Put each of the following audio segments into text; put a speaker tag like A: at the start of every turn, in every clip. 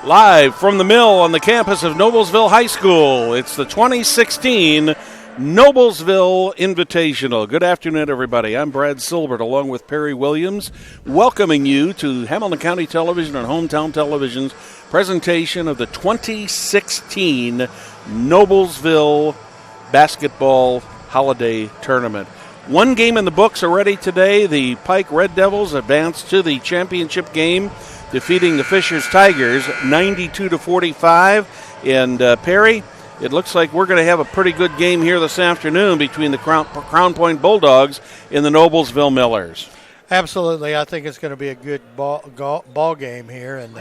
A: Live from the mill on the campus of Noblesville High School, it's the 2016 Noblesville Invitational. Good afternoon, everybody. I'm Brad Silbert, along with Perry Williams, welcoming you to Hamilton County Television and Hometown Television's presentation of the 2016 Noblesville Basketball Holiday Tournament. One game in the books already today. The Pike Red Devils advanced to the championship game, defeating the Fishers Tigers 92-45. And Perry, it looks like we're going to have a pretty good game here this afternoon between the Crown Point Bulldogs and the Noblesville Millers.
B: Absolutely. I think it's going to be a good ball game here. And,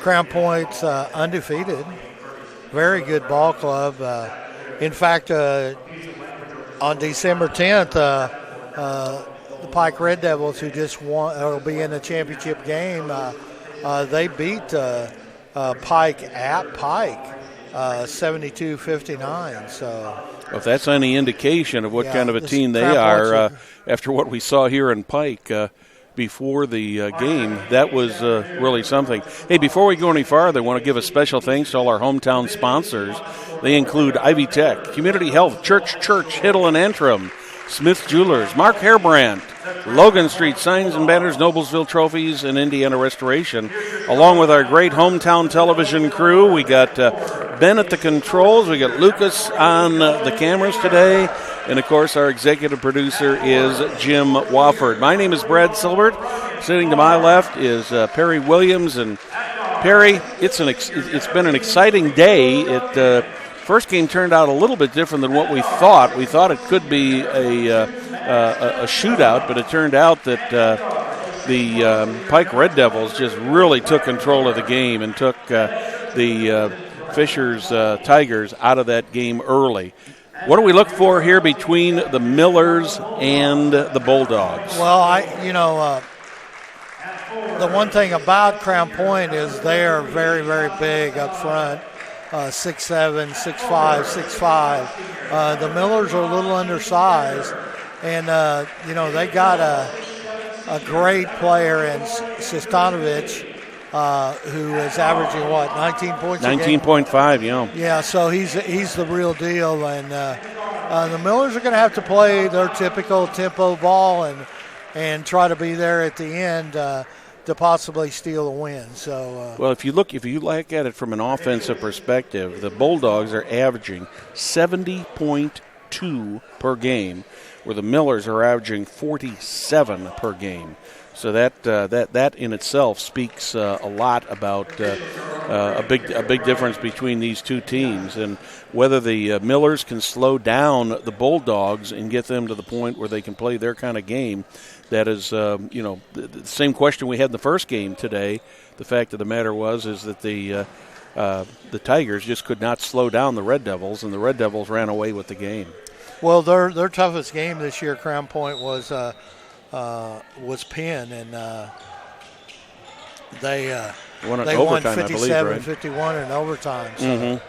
B: Crown Point's undefeated. Very good ball club. In fact, on December 10th, the Pike Red Devils, who just will be in the championship game, they beat Pike at Pike 72-59. So,
A: well, if that's any indication of what kind of a team they are, after what we saw here in Pike before the game, that was really something. Hey, before we go any farther, I want to give a special thanks to all our hometown sponsors. They include Ivy Tech, Community Health, Church, Hiddle and Antrim, Smith Jewelers, Mark Hairbrandt, Logan Street Signs and Banners, Noblesville Trophies, and Indiana Restoration. Along with our great hometown television crew, we got Ben at the controls, we got Lucas on the cameras today, and of course our executive producer is Jim Wofford. My name is Brad Silbert. Sitting to my left is Perry Williams, and Perry, it's been an exciting day. First game turned out a little bit different than what we thought. We thought it could be a shootout, but it turned out that the Pike Red Devils just really took control of the game and took the Fishers Tigers out of that game early. What do we look for here between the Millers and the Bulldogs?
B: Well, the one thing about Crown Point is they are very, very big up front. 6'7", 6'5", 6'5". The Millers are a little undersized, and they got a great player in Sistanovic, who is averaging 19 points a game?
A: 19.5, yeah.
B: Yeah, so he's the real deal, and the Millers are going to have to play their typical tempo ball and try to be there at the end to possibly steal a win. So,
A: well, if you look at it from an offensive perspective, the Bulldogs are averaging 70.2 per game, where the Millers are averaging 47 per game. So that in itself speaks a lot about a big difference between these two teams, and whether the Millers can slow down the Bulldogs and get them to the point where they can play their kind of game. That is, the same question we had in the first game today. The fact of the matter is that the Tigers just could not slow down the Red Devils, and the Red Devils ran away with the game.
B: Well, their toughest game this year, Crown Point, was Penn, and they won 57-51 in overtime. So,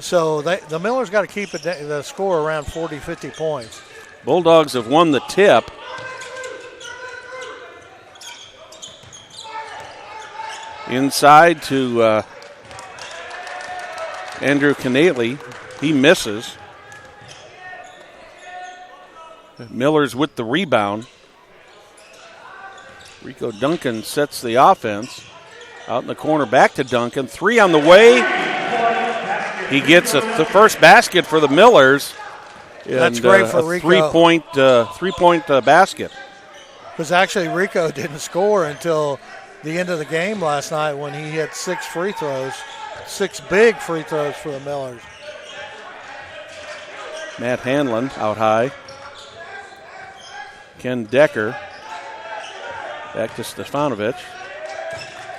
B: so the Millers got to keep the score around 40, 50 points.
A: Bulldogs have won the tip. Inside to Andrew Canelli. He misses. Miller's with the rebound. Rico Duncan sets the offense. Out in the corner, back to Duncan. Three on the way. He gets the first basket for the Millers.
B: That's great for Rico.
A: Three-point basket.
B: Because actually Rico didn't score until the end of the game last night when he hit 6 big free throws for the Millers.
A: Matt Hanlon out high. Ken Decker back to Stefanovic.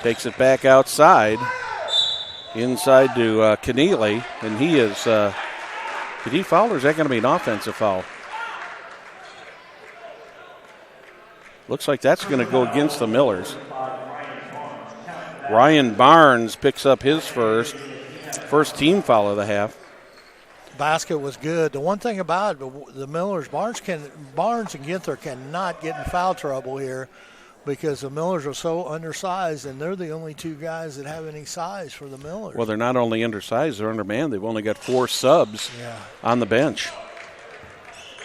A: Takes it back outside. Inside to Keneally, and he is, did he foul or is that going to be an offensive foul? Looks like that's going to go against the Millers. Ryan Barnes picks up his first team foul of the half.
B: Basket was good. The one thing about the Millers, Barnes and Ginther cannot get in foul trouble here because the Millers are so undersized, and they're the only two guys that have any size for the Millers.
A: Well, they're not only undersized, they're undermanned. They've only got 4 subs on the bench.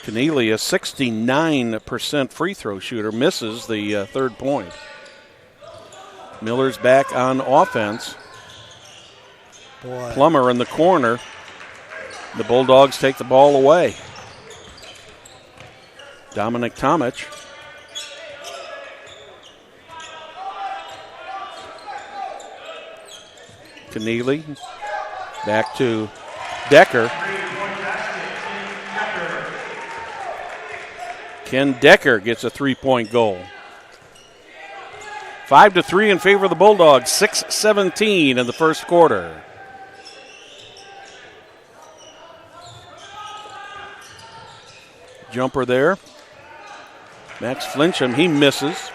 A: Keneally, a 69% free throw shooter, misses the third point. Miller's back on offense.
B: Boy.
A: Plummer in the corner. The Bulldogs take the ball away. Dominic Tomic. Keneally. Back to Decker. Ken Decker gets a 3-point goal. 5-3 in favor of the Bulldogs. 6:17 in the first quarter. Jumper there. Max Flincham, he misses.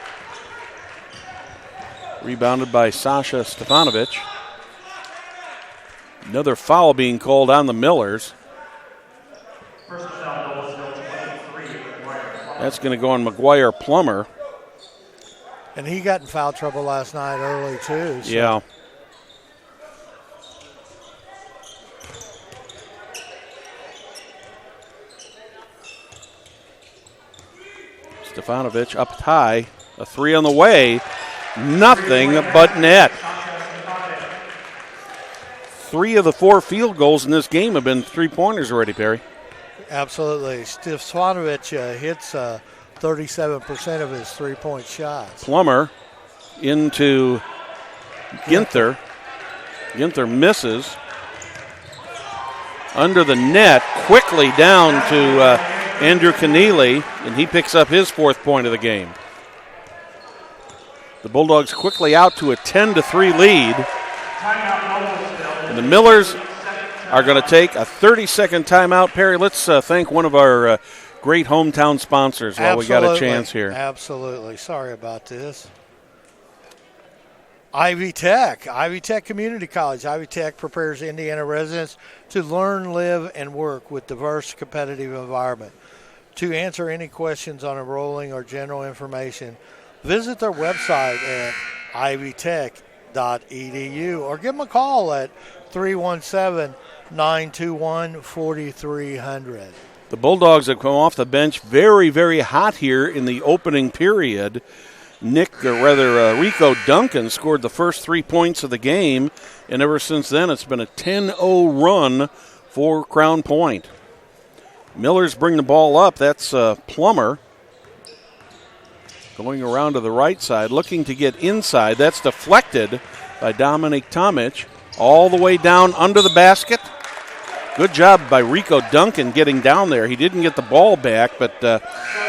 A: Rebounded by Sasha Stefanovic. Another foul being called on the Millers. That's going to go on McGuire Plummer.
B: And he got in foul trouble last night early, too. So.
A: Yeah. Stefanovic up high. A 3 on the way. Nothing but net. 3 of the 4 field goals in this game have been 3-pointers already, Perry.
B: Absolutely. Stefanovic hits 37% of his 3-point shots.
A: Plummer into Ginther. Ginther misses. Under the net, quickly down to Andrew Keneally, and he picks up his 4th point of the game. The Bulldogs quickly out to a 10-3 lead. And the Millers are going to take a 30-second timeout. Perry, let's thank one of our great hometown sponsors while we got a chance here.
B: Absolutely. Sorry about this. Ivy Tech Community College. Ivy Tech prepares Indiana residents to learn, live, and work with diverse, competitive environment. To answer any questions on enrolling or general information, visit their website at ivytech.edu or give them a call at 317-921-4300.
A: The Bulldogs have come off the bench very, very hot here in the opening period. Rico Duncan scored the first 3 points of the game, and ever since then it's been a 10-0 run for Crown Point. Millers bring the ball up. That's Plummer going around to the right side, looking to get inside. That's deflected by Dominic Tomic all the way down under the basket. Good job by Rico Duncan getting down there. He didn't get the ball back, but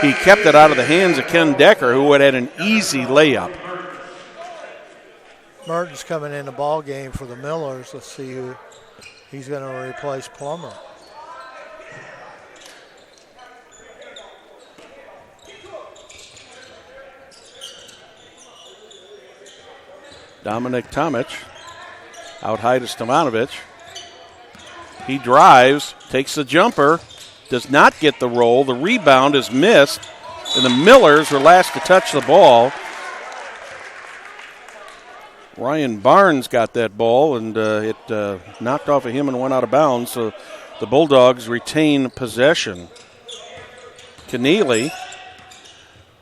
A: he kept it out of the hands of Ken Decker, who had an easy layup.
B: Merton's coming in the ball game for the Millers. Let's see who he's going to replace Plummer.
A: Dominic Tomic out high to Stefanovic. He drives, takes the jumper, does not get the roll. The rebound is missed, and the Millers were last to touch the ball. Ryan Barnes got that ball, and it knocked off of him and went out of bounds, so the Bulldogs retain possession. Keneally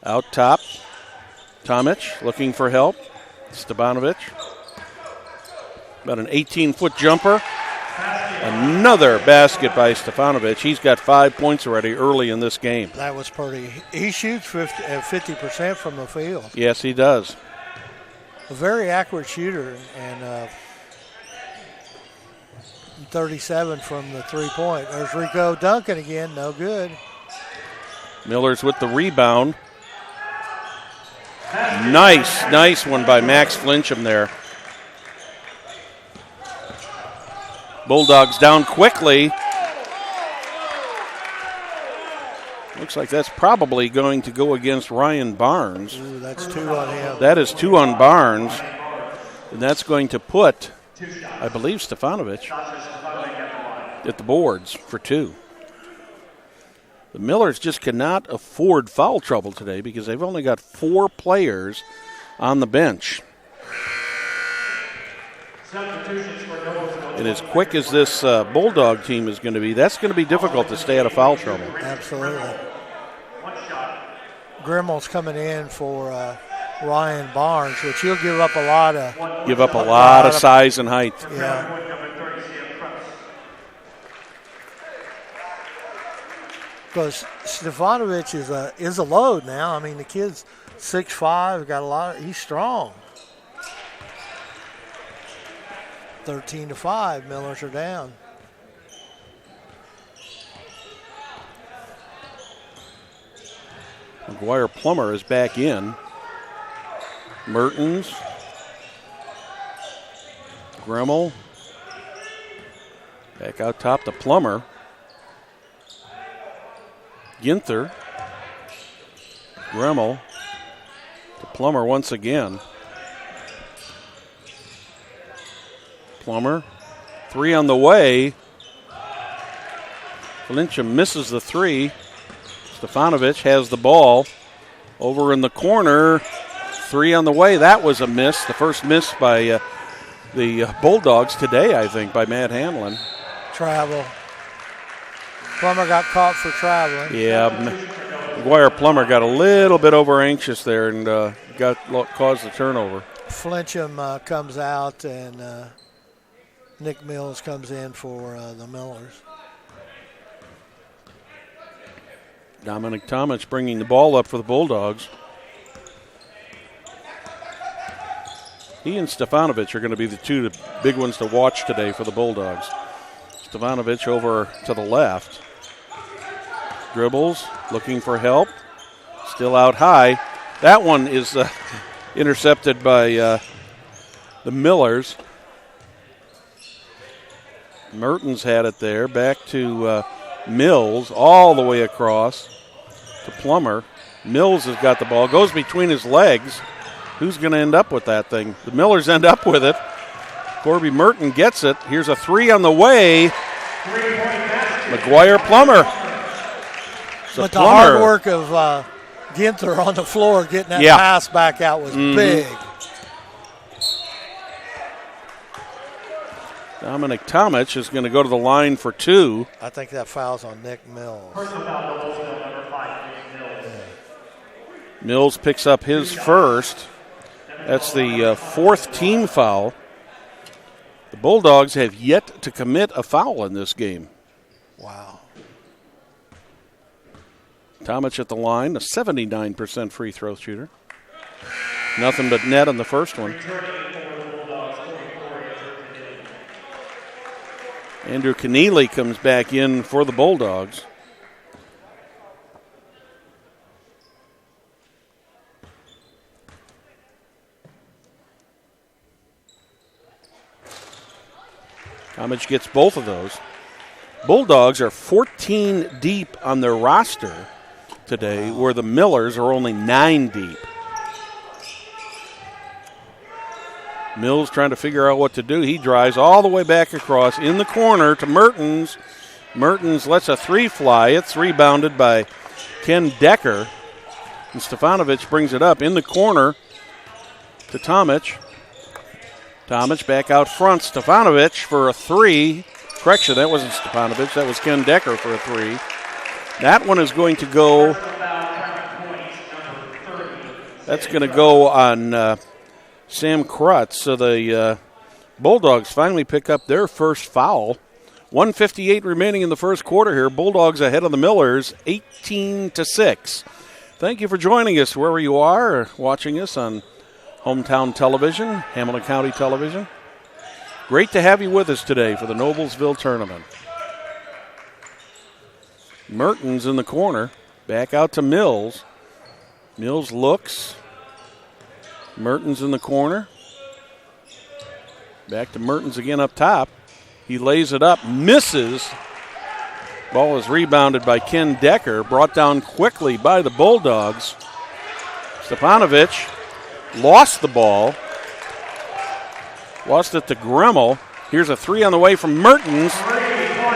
A: out top. Tomic looking for help. Stefanovic. About an 18-foot jumper. Another basket by Stefanovic. He's got 5 points already early in this game.
B: That was pretty. He shoots 50% from the field.
A: Yes, he does.
B: A very accurate shooter, and 37 from the 3-point. There's Rico Duncan again. No good.
A: Millers with the rebound. Nice one by Max Flincham there. Bulldogs down quickly. Looks like that's probably going to go against Ryan Barnes.
B: Ooh, that's 2 on him.
A: That is 2 on Barnes. And that's going to put, I believe, Stefanovic at the boards for 2. The Millers just cannot afford foul trouble today because they've only got 4 players on the bench. And as quick as this Bulldog team is going to be, that's going to be difficult to stay out of foul trouble.
B: Absolutely. Grimmel's coming in for Ryan Barnes, which he'll give up a lot of
A: size and height.
B: Yeah. Because Stefanovic is a load now. I mean, the kid's 6'5", got a lot. He's strong. 13-5, Millers are down.
A: McGuire Plummer is back in. Mertens. Grimmel. Back out top to Plummer. Ginther. Grimmel. To Plummer once again. Plummer. 3 on the way. Valencia misses the 3. Stefanovic has the ball over in the corner. 3 on the way. That was a miss. The first miss by the Bulldogs today, I think, by Matt Hanlon.
B: Travel. Plummer got caught for traveling.
A: Yeah, McGuire Plummer got a little bit over anxious there and caused the turnover.
B: Flincham comes out and Nick Mills comes in for the Millers.
A: Dominic Tomic bringing the ball up for the Bulldogs. He and Stefanovic are going to be the 2 big ones to watch today for the Bulldogs. Stefanovic over to the left. Dribbles, looking for help. Still out high. That one is intercepted by the Millers. Mertens had it there. Back to Mills, all the way across to Plummer. Mills has got the ball. Goes between his legs. Who's going to end up with that thing? The Millers end up with it. Corby Merton gets it. Here's a 3 on the way. McGuire Plummer.
B: But the hard work of Ginther on the floor getting that pass back out was big.
A: Dominic Tomic is going to go to the line for 2.
B: I think that foul's on Nick Mills.
A: Mills picks up his first. That's the 4th team foul. The Bulldogs have yet to commit a foul in this game.
B: Wow.
A: Tomic at the line, a 79% free throw shooter. Nothing but net on the first one. Andrew Keneally comes back in for the Bulldogs. Tomic gets both of those. Bulldogs are 14 deep on their roster today, where the Millers are only 9 deep. Mills trying to figure out what to do. He drives all the way back across in the corner to Mertens. Mertens lets a 3 fly. It's rebounded by Ken Decker. And Stefanovic brings it up in the corner to Tomic. Tomic back out front. Stefanovic for a 3. Correction, that wasn't Stefanovic. That was Ken Decker for a 3. That one is going to go. That's going to go on Sam Krutz. So the Bulldogs finally pick up their first foul. 1:58 remaining in the first quarter here. Bulldogs ahead of the Millers, 18-6. Thank you for joining us wherever you are or watching us on Hometown Television, Hamilton County Television. Great to have you with us today for the Noblesville tournament. Mertens in the corner. Back out to Mills. Mills looks. Mertens in the corner. Back to Mertens again up top. He lays it up, misses. Ball is rebounded by Ken Decker, brought down quickly by the Bulldogs. Stefanovic lost the ball. Lost it to Grimmel. Here's a 3 on the way from Mertens.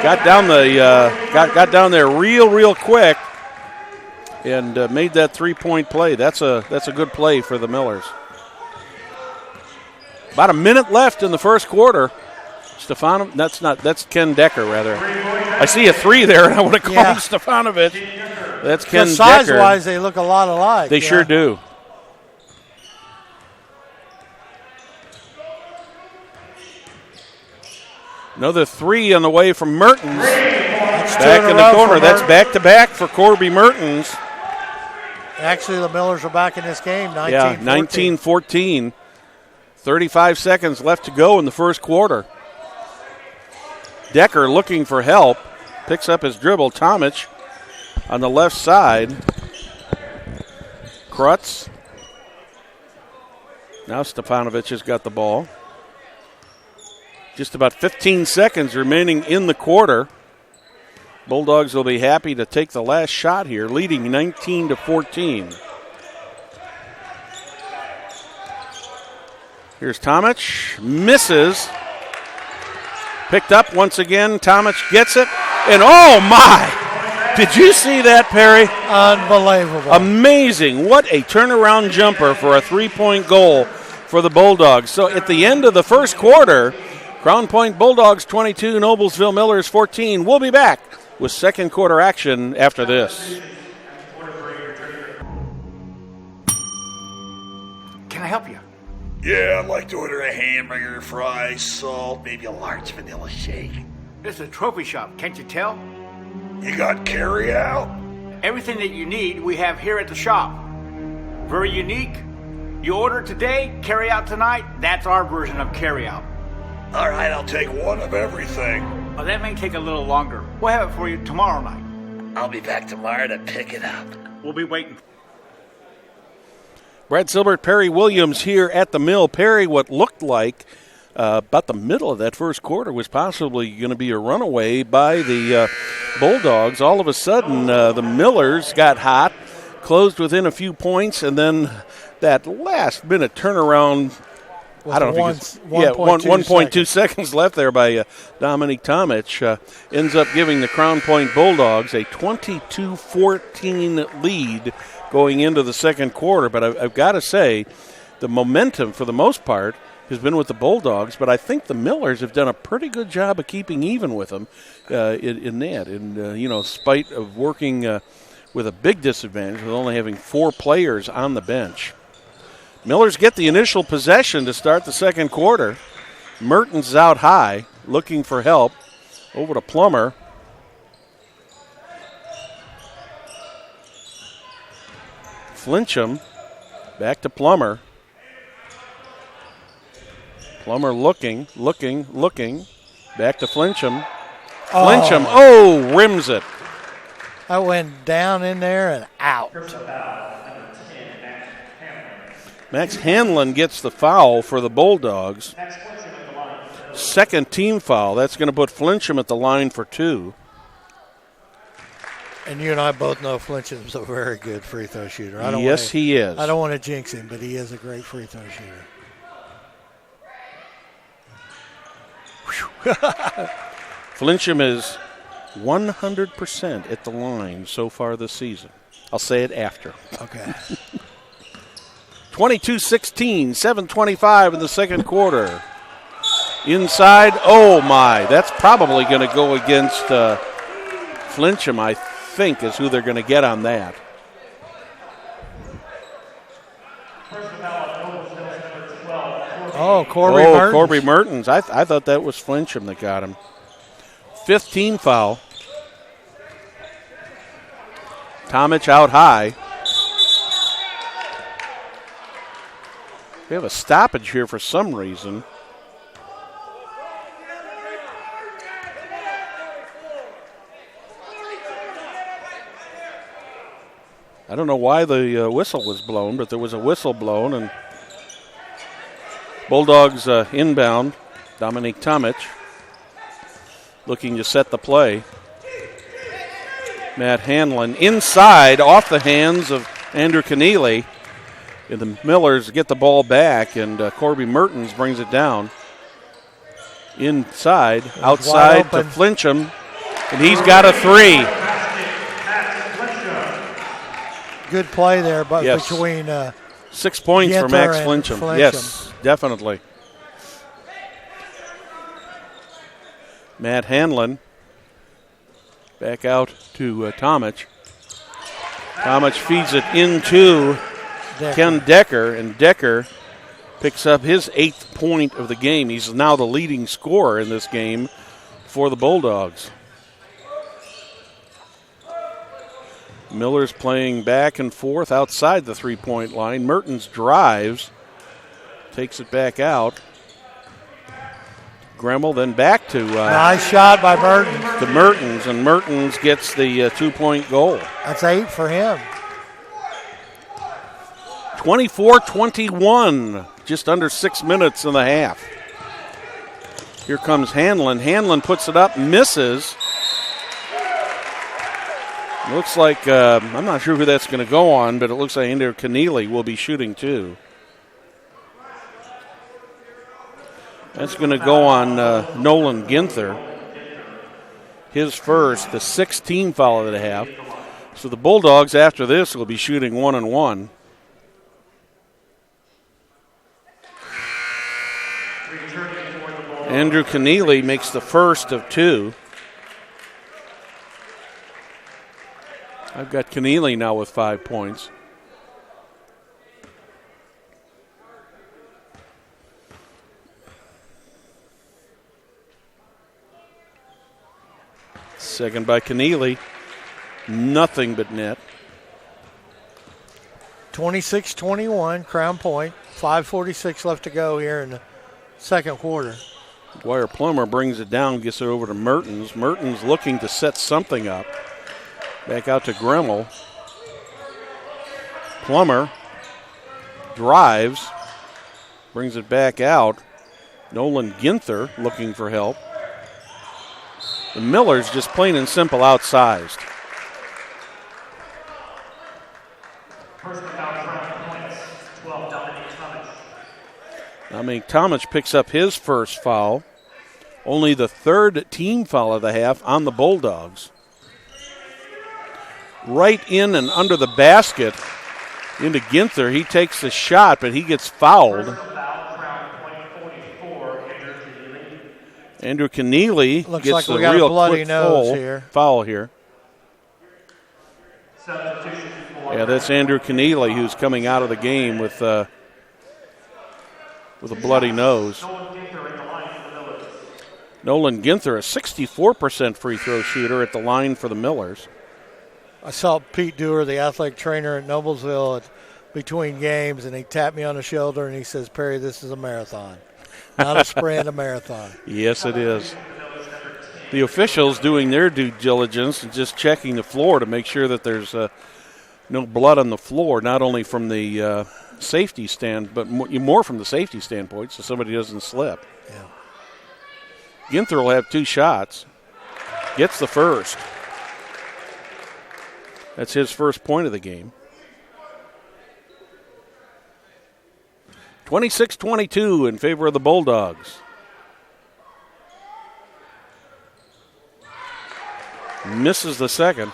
A: got down got down there real quick and made that 3-point play. That's a good play for the Millers. About a minute left in the first quarter. That's Ken Decker, rather. I see a 3 there, and I want to call him Stefanovic. That's Ken Decker.
B: Size-wise, they look a lot alike.
A: They sure do. Another 3 on the way from Mertens. Back in the corner. That's back-to-back for Corby Mertens.
B: Actually, the Millers are back in this game, 19-14.
A: Yeah, 19-14. 35 seconds left to go in the first quarter. Decker looking for help. Picks up his dribble. Tomic on the left side. Krutz. Now Stefanovic has got the ball. Just about 15 seconds remaining in the quarter. Bulldogs will be happy to take the last shot here, leading 19-14. Here's Tomic. Misses. Picked up once again. Tomic gets it. And oh my! Did you see that, Perry?
B: Unbelievable.
A: Amazing. What a turnaround jumper for a 3-point goal for the Bulldogs. So at the end of the first quarter, Crown Point Bulldogs 22, Noblesville Millers 14. We'll be back with second quarter action after this.
C: Can I help you?
D: Yeah, I'd like to order a hamburger, fries, salt, maybe a large vanilla shake.
C: This is a trophy shop, can't you tell?
D: You got carry out?
C: Everything that you need, we have here at the shop. Very unique. You order today, carry out tonight. That's our version of carry out.
D: All right, I'll take one of everything.
C: Well, that may take a little longer. We'll have it for you tomorrow night.
D: I'll be back tomorrow to pick it up.
C: We'll be waiting.
A: Brad Silbert, Perry Williams here at the mill. Perry, what looked like about the middle of that first quarter was possibly going to be a runaway by the Bulldogs. All of a sudden, the Millers got hot, closed within a few points, and then that last-minute turnaround, I don't know if 1.2 seconds left there by Dominique Tomic, ends up giving the Crown Point Bulldogs a 22-14 lead going into the second quarter. But I've got to say, the momentum for the most part has been with the Bulldogs, but I think the Millers have done a pretty good job of keeping even with them in that. And, in spite of working with a big disadvantage with only having 4 players on the bench. Millers get the initial possession to start the second quarter. Mertens is out high, looking for help. Over to Plummer. Flincham, back to Plummer. Plummer looking. Back to Flincham. Flincham, rims it.
B: I went down in there and out.
A: Max Hanlon gets the foul for the Bulldogs. Second team foul. That's going to put Flincham at the line for 2.
B: And you and I both know Flincham's a very good free throw shooter.
A: He is.
B: I don't want to jinx him, but he is a great free throw shooter.
A: Flincham is 100% at the line so far this season. I'll say it after.
B: Okay.
A: 22-16, 7:25 in the second quarter. Inside, oh my, that's probably going to go against Flincham, I think, is who they're going to get on that. Corby Mertens. I thought that was Flincham that got him. 5th team foul. Tomic out high. We have a stoppage here for some reason. I don't know why the whistle was blown, but there was a whistle blown, and Bulldogs inbound. Dominique Tomic looking to set the play. Matt Hanlon inside, off the hands of Andrew Keneally. And the Millers get the ball back, and Corby Mertens brings it down. Inside, outside to Flincham. And he's got a 3.
B: Good play there, but
A: yes.
B: between
A: 6 points for Max Flincham. Yes, definitely. Matt Hanlon back out to Tomic. Tomic feeds it into Ken Decker, and Decker picks up his 8th point of the game. He's now the leading scorer in this game for the Bulldogs. Miller's playing back and forth outside the three-point line. Mertens drives, takes it back out. Gremmel then back to
B: nice shot by Mertens.
A: To Mertens, and Mertens gets the 2-point goal.
B: That's 8 for him.
A: 24-21, just under 6 minutes in the half. Here comes Hanlon. Hanlon puts it up, misses. Looks like, I'm not sure who that's going to go on, but it looks like Andrew Keneally will be shooting too. That's going to go on Nolan Ginther. His first, the 6th team foul of the half. So the Bulldogs after this will be shooting 1-1. Andrew Keneally makes the first of 2. I've got Keneally now with 5 points. Second by Keneally. Nothing but net.
B: 26-21, Crown Point. 5:46 left to go here in the second quarter.
A: Dwyer Plummer brings it down, gets it over to Mertens. Mertens looking to set something up. Back out to Gremmel. Plummer drives, brings it back out. Nolan Ginther looking for help. The Miller's just plain and simple outsized. Dominic Tomic picks up his first foul. Only the 3rd team foul of the half on the Bulldogs. Right in and under the basket into Ginther. He takes the shot, but he gets fouled. Andrew Keneally
B: looks
A: gets
B: like
A: the
B: we got
A: real
B: a bloody
A: quick
B: nose here.
A: Foul here. Yeah, that's Andrew Keneally who's coming out of the game with a bloody nose. Nolan Ginther, a 64% free throw shooter at the line for the Millers.
B: I saw Pete Dewar, the athletic trainer at Noblesville, between games, and he tapped me on the shoulder and he says, "Perry, this is a marathon. Not a sprint, a marathon."
A: Yes, it is. The officials doing their due diligence and just checking the floor to make sure that there's no blood on the floor, not only from the safety stand, but more from the safety standpoint, so somebody doesn't slip.
B: Yeah.
A: Ginther will have 2 shots. Gets the first. That's his first point of the game. 26-22 in favor of the Bulldogs. Misses the second.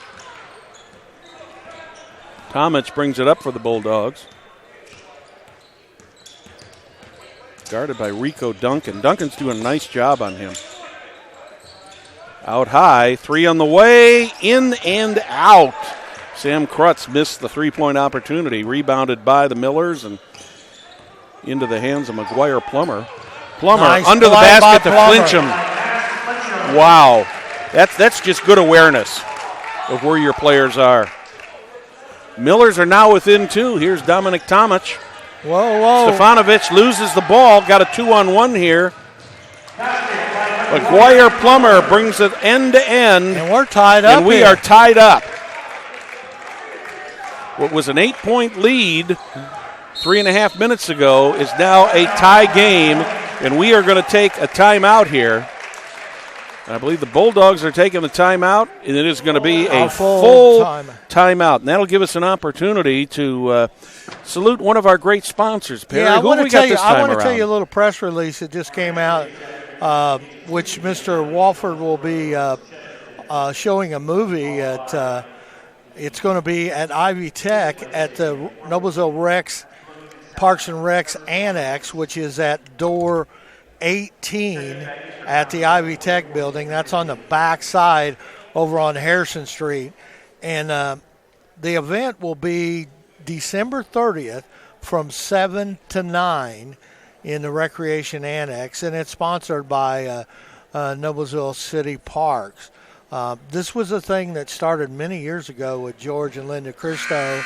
A: Tomic brings it up for the Bulldogs. Guarded by Rico Duncan. Duncan's doing a nice job on him. Out high, 3 on the way, in and out. Sam Krutz missed the 3-point opportunity. Rebounded by the Millers and into the hands of McGuire Plummer. Plummer
B: nice
A: under the basket to
B: Plummer.
A: Flincham. Wow. That's just good awareness of where your players are. Millers are now within 2. Here's Dominic Tomic.
B: Whoa.
A: Stefanovic loses the ball. Got a 2-on-1 here. McGuire Plummer brings it end to end.
B: And we're tied up.
A: And we are tied up. What was an 8-point lead 3.5 minutes ago is now a tie game, and we are going to take a timeout here. And I believe the Bulldogs are taking the timeout, and it is going to be a full timeout. And that'll give us an opportunity to salute one of our great sponsors. Perry,
B: yeah,
A: who we got this time
B: I want to
A: around?
B: tell you a little press release that just came out, which Mr. Walford will be showing a movie at. It's going to be at Ivy Tech at the Noblesville Parks and Recs Annex, which is at door 18 at the Ivy Tech building. That's on the back side over on Harrison Street. And the event will be December 30th from 7 to 9 in the Recreation Annex, and it's sponsored by Noblesville City Parks. This was a thing that started many years ago with George and Linda Christo,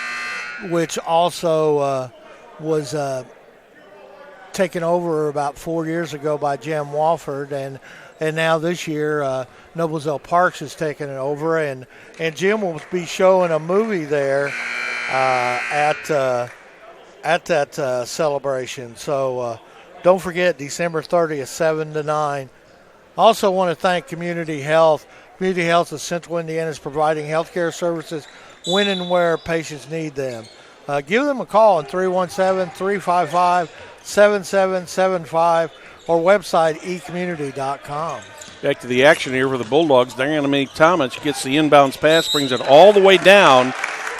B: which also was taken over about 4 years ago by Jim Walford, and now this year Noblesville Parks has taken it over, and Jim will be showing a movie there at that celebration. So don't forget, December 30th, 7 to 9. Also want to thank Community Health. Community Health of Central Indiana is providing health care services when and where patients need them. Give them a call on 317-355-7775 or website ecommunity.com.
A: Back to the action here for the Bulldogs. Dynamic Tomic gets the inbounds pass, brings it all the way down,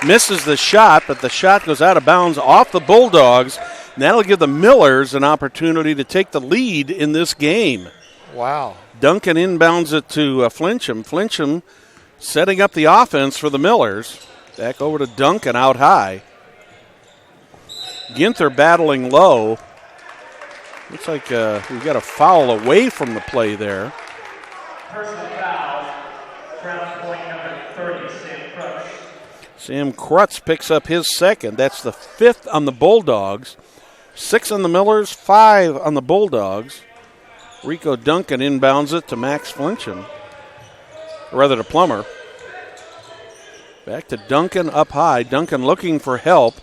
A: misses the shot, but the shot goes out of bounds off the Bulldogs. And that'll give the Millers an opportunity to take the lead in this game.
B: Wow.
A: Duncan inbounds it to Flincham. Flincham setting up the offense for the Millers. Back over to Duncan out high. Ginther battling low. Looks like we got a foul away from the play there.
E: Personal foul, Crown Point number 30, Sam Crutch.
A: Sam Crutch picks up his second. That's the 5th on the Bulldogs. 6 on the Millers, 5 on the Bulldogs. Rico Duncan inbounds it to Max Flincham, or rather to Plummer. Back to Duncan up high. Duncan looking for help.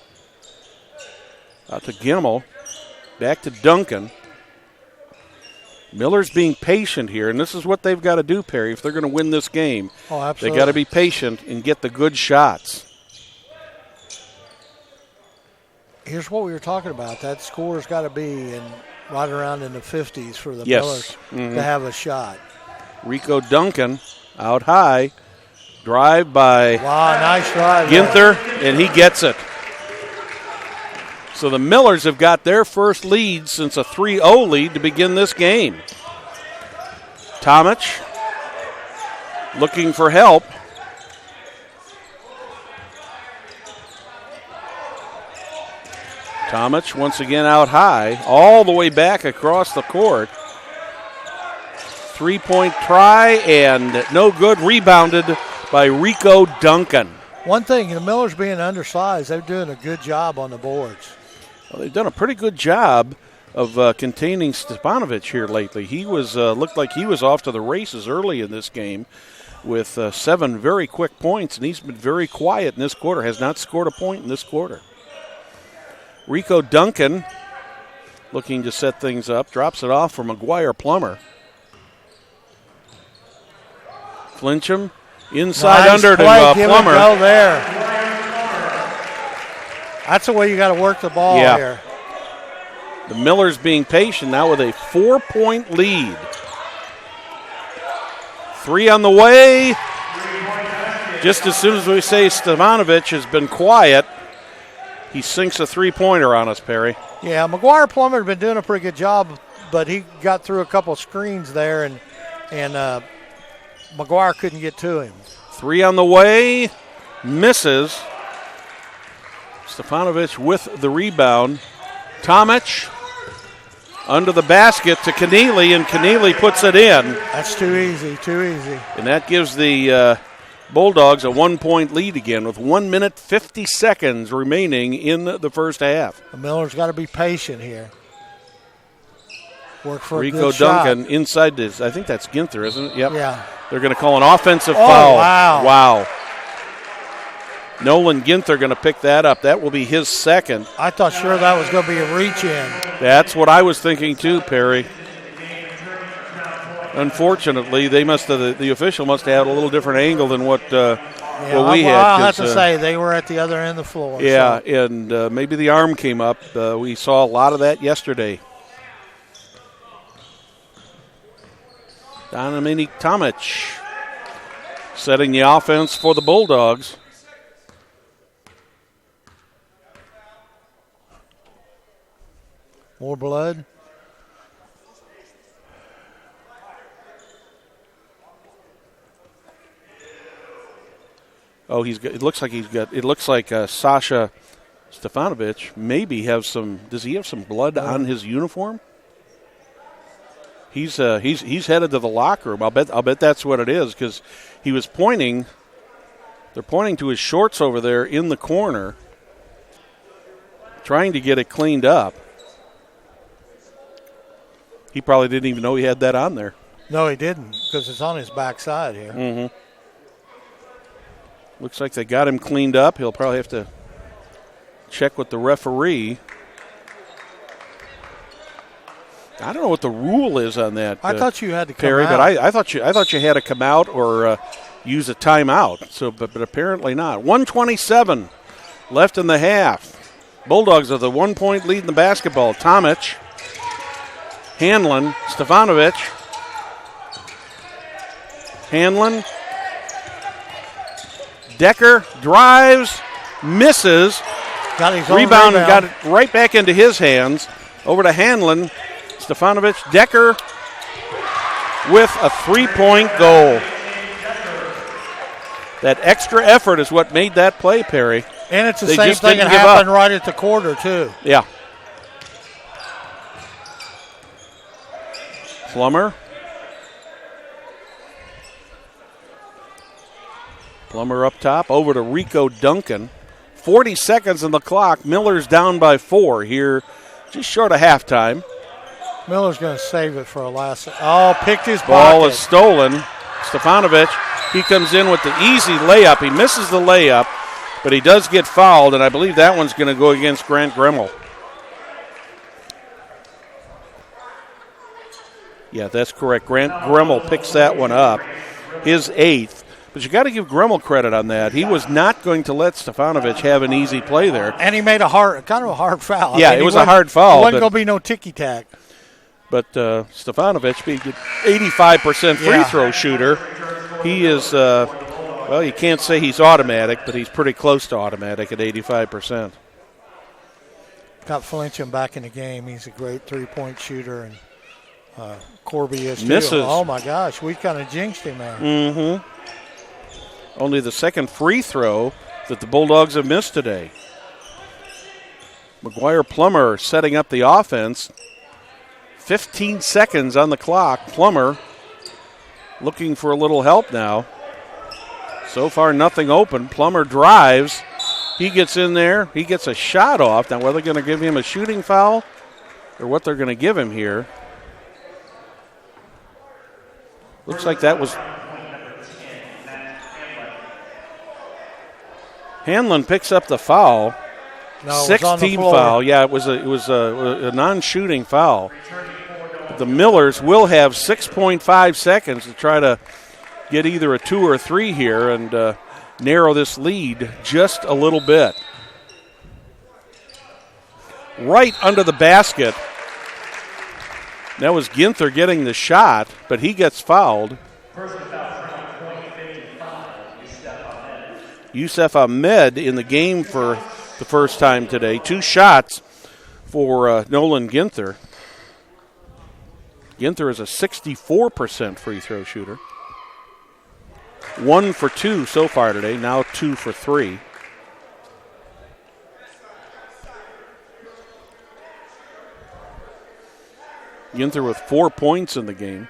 A: Out to Gimmel. Back to Duncan. Miller's being patient here, and this is what they've got to do, Perry, if they're going to win this game.
B: Oh, absolutely.
A: They got to be patient and get the good shots.
B: Here's what we were talking about. That score's got to be right around in the 50s for the Millers to have a shot.
A: Rico Duncan out high. Drive by
B: nice drive,
A: Ginther, and he gets it. So the Millers have got their first lead since a 3-0 lead to begin this game. Tomic looking for help. Tomic once again out high, all the way back across the court. 3-point try and no good. Rebounded by Rico Duncan.
B: One thing, the Millers being undersized, they're doing a good job on the boards.
A: Well, they've done a pretty good job of containing Stepanovic here lately. He was looked like he was off to the races early in this game with 7 very quick points, and he's been very quiet in this quarter, has not scored a point in this quarter. Rico Duncan looking to set things up, drops it off for McGuire Plummer. Flincham inside under to Plummer.
B: Go there. That's the way you got to work the ball here.
A: The Millers being patient now with a 4-point lead. 3 on the way. Just as soon as we say Stepanovic has been quiet, he sinks a 3-pointer on us, Perry.
B: Yeah, McGuire Plummer had been doing a pretty good job, but he got through a couple screens there, and McGuire couldn't get to him.
A: 3 on the way. Misses. Stepanovic with the rebound. Tomic under the basket to Keneally, and Keneally puts it in.
B: That's too easy.
A: And that gives the Bulldogs a 1-point lead again with 1 minute 50 seconds remaining in the first half.
B: The Millers got to be patient here. Work for
A: Rico
B: a good shot.
A: Duncan inside this. I think that's Ginther, isn't it? Yep.
B: Yeah.
A: They're going to call an offensive foul.
B: Wow.
A: Nolan Ginther going to pick that up. That will be his second.
B: I thought sure that was going to be a reach-in.
A: That's what I was thinking too, Perry. Unfortunately, the official must have had a little different angle than what we had.
B: I'll have to say they were at the other end of the floor.
A: Yeah, so. And maybe the arm came up. We saw a lot of that yesterday. Dominique Tomic setting the offense for the Bulldogs.
B: More blood.
A: Oh, it looks like Sasha Stefanovic maybe does he have some blood on his uniform? He's headed to the locker room. I'll bet that's what it is, because he was pointing. They're pointing to his shorts over there in the corner, trying to get it cleaned up. He probably didn't even know he had that on there.
B: No, he didn't, because it's on his backside here.
A: Mm-hmm. Looks like they got him cleaned up. He'll probably have to check with the referee. I don't know what the rule is on that.
B: I thought you had to come
A: Perry,
B: out.
A: but I thought you had to come out or use a timeout. So, but apparently not. 1:27 left in the half. Bulldogs are the 1 point lead in the basketball. Tomic, Hanlon, Stefanovic. Hanlon. Decker drives, misses.
B: Got his own
A: rebound, got it right back into his hands. Over to Hanlon. Stefanovic. Decker with a 3-point goal. That extra effort is what made that play, Perry.
B: And it's the
A: They
B: same
A: just
B: thing
A: didn't
B: that
A: give
B: happened
A: up.
B: right at the quarter, too.
A: Yeah. Plummer. Plummer up top, over to Rico Duncan. 40 seconds on the clock. Miller's down by 4 here, just short of halftime.
B: Miller's going to save it for a last. Oh, picked his
A: Ball
B: pocket.
A: is stolen. Stefanovic, he comes in with the easy layup. He misses the layup, but he does get fouled, and I believe that one's going to go against Grant Gremmel. Yeah, that's correct. Grant Gremmel picks that one up, his 8th. But you got to give Gremmel credit on that. He was not going to let Stefanovic have an easy play there.
B: And he made kind of a hard foul.
A: Yeah, it was a hard foul.
B: It wasn't going to be no ticky-tack.
A: But Stefanovic, being an 85% free throw shooter, he is, well, you can't say he's automatic, but he's pretty close to automatic at 85%.
B: Got Flincham back in the game. He's a great three-point shooter, and Corby is too.
A: Misses.
B: Oh, my gosh. We kind of jinxed him there.
A: Mm-hmm. Only the second free throw that the Bulldogs have missed today. McGuire Plummer setting up the offense. 15 seconds on the clock. Plummer looking for a little help now. So far, nothing open. Plummer drives. He gets in there. He gets a shot off. Now, whether they're going to give him a shooting foul or what they're going to give him here. Looks like that was... Hanlon picks up the foul.
B: No,
A: 16th foul. Yeah, it was a non-shooting foul. But the Millers will have 6.5 seconds to try to get either a 2 or a 3 here and narrow this lead just a little bit. Right under the basket. That was Ginther getting the shot, but he gets fouled. Youssef Ahmed in the game for the first time today. 2 shots for Nolan Ginther. Ginther is a 64% free throw shooter. 1 for 2 so far today, now 2 for 3. Ginther with 4 points in the game.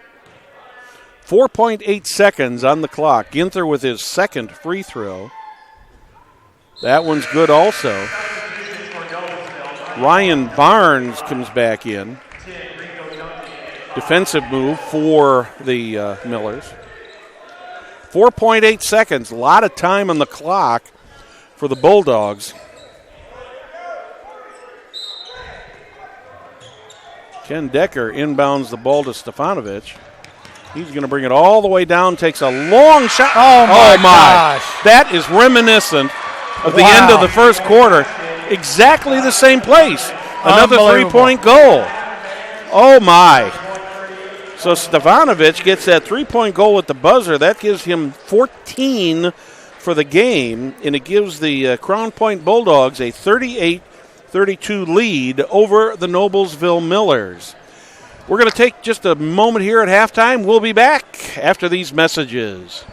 A: 4.8 seconds on the clock. Ginther with his second free throw. That one's good also. Ryan Barnes comes back in. Defensive move for the Millers. 4.8 seconds. A lot of time on the clock for the Bulldogs. Ken Decker inbounds the ball to Stefanovic. He's going to bring it all the way down, takes a long shot.
B: Oh, my gosh.
A: That is reminiscent of the end of the first quarter. Exactly the same place. Another 3-point goal. Oh, my. So Stefanovic gets that three-point goal at the buzzer. That gives him 14 for the game, and it gives the Crown Point Bulldogs a 38-32 lead over the Noblesville Millers. We're going to take just a moment here at halftime. We'll be back after these messages.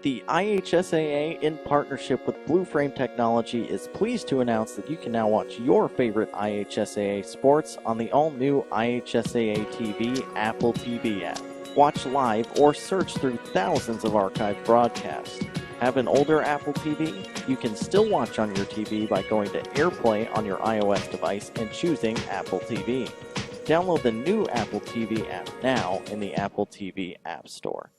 F: The IHSAA, in partnership with Blue Frame Technology, is pleased to announce that you can now watch your favorite IHSAA sports on the all-new IHSAA TV Apple TV app. Watch live or search through thousands of archived broadcasts. Have an older Apple TV? You can still watch on your TV by going to AirPlay on your iOS device and choosing Apple TV. Download the new Apple TV app now in the Apple TV App Store.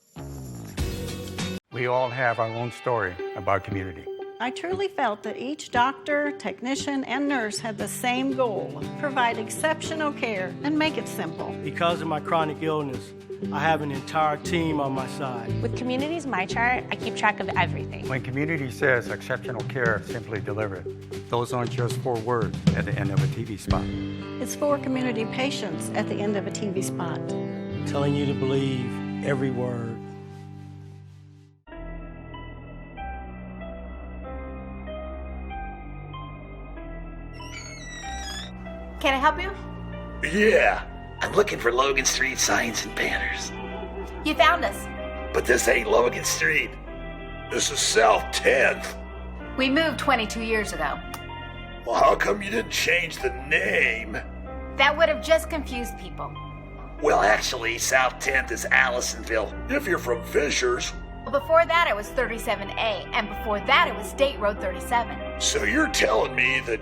G: We all have our own story about community.
H: I truly felt that each doctor, technician, and nurse had the same goal: provide exceptional care and make it simple.
I: Because of my chronic illness, I have an entire team on my side.
J: With Community's MyChart, I keep track of everything.
G: When community says exceptional care, simply delivered, those aren't just 4 words at the end of a TV spot.
H: It's for community patients at the end of a TV spot.
I: I'm telling you to believe every word.
J: Can I help you?
D: Yeah, I'm looking for Logan Street signs and banners.
J: You found us.
D: But this ain't Logan Street. This is South 10th.
J: We moved 22 years ago.
D: Well, how come you didn't change the name?
J: That would have just confused people.
D: Well, actually, South 10th is Allisonville, if you're from Fishers.
J: Well, before that it was 37A, and before that it was State Road 37.
D: So you're telling me that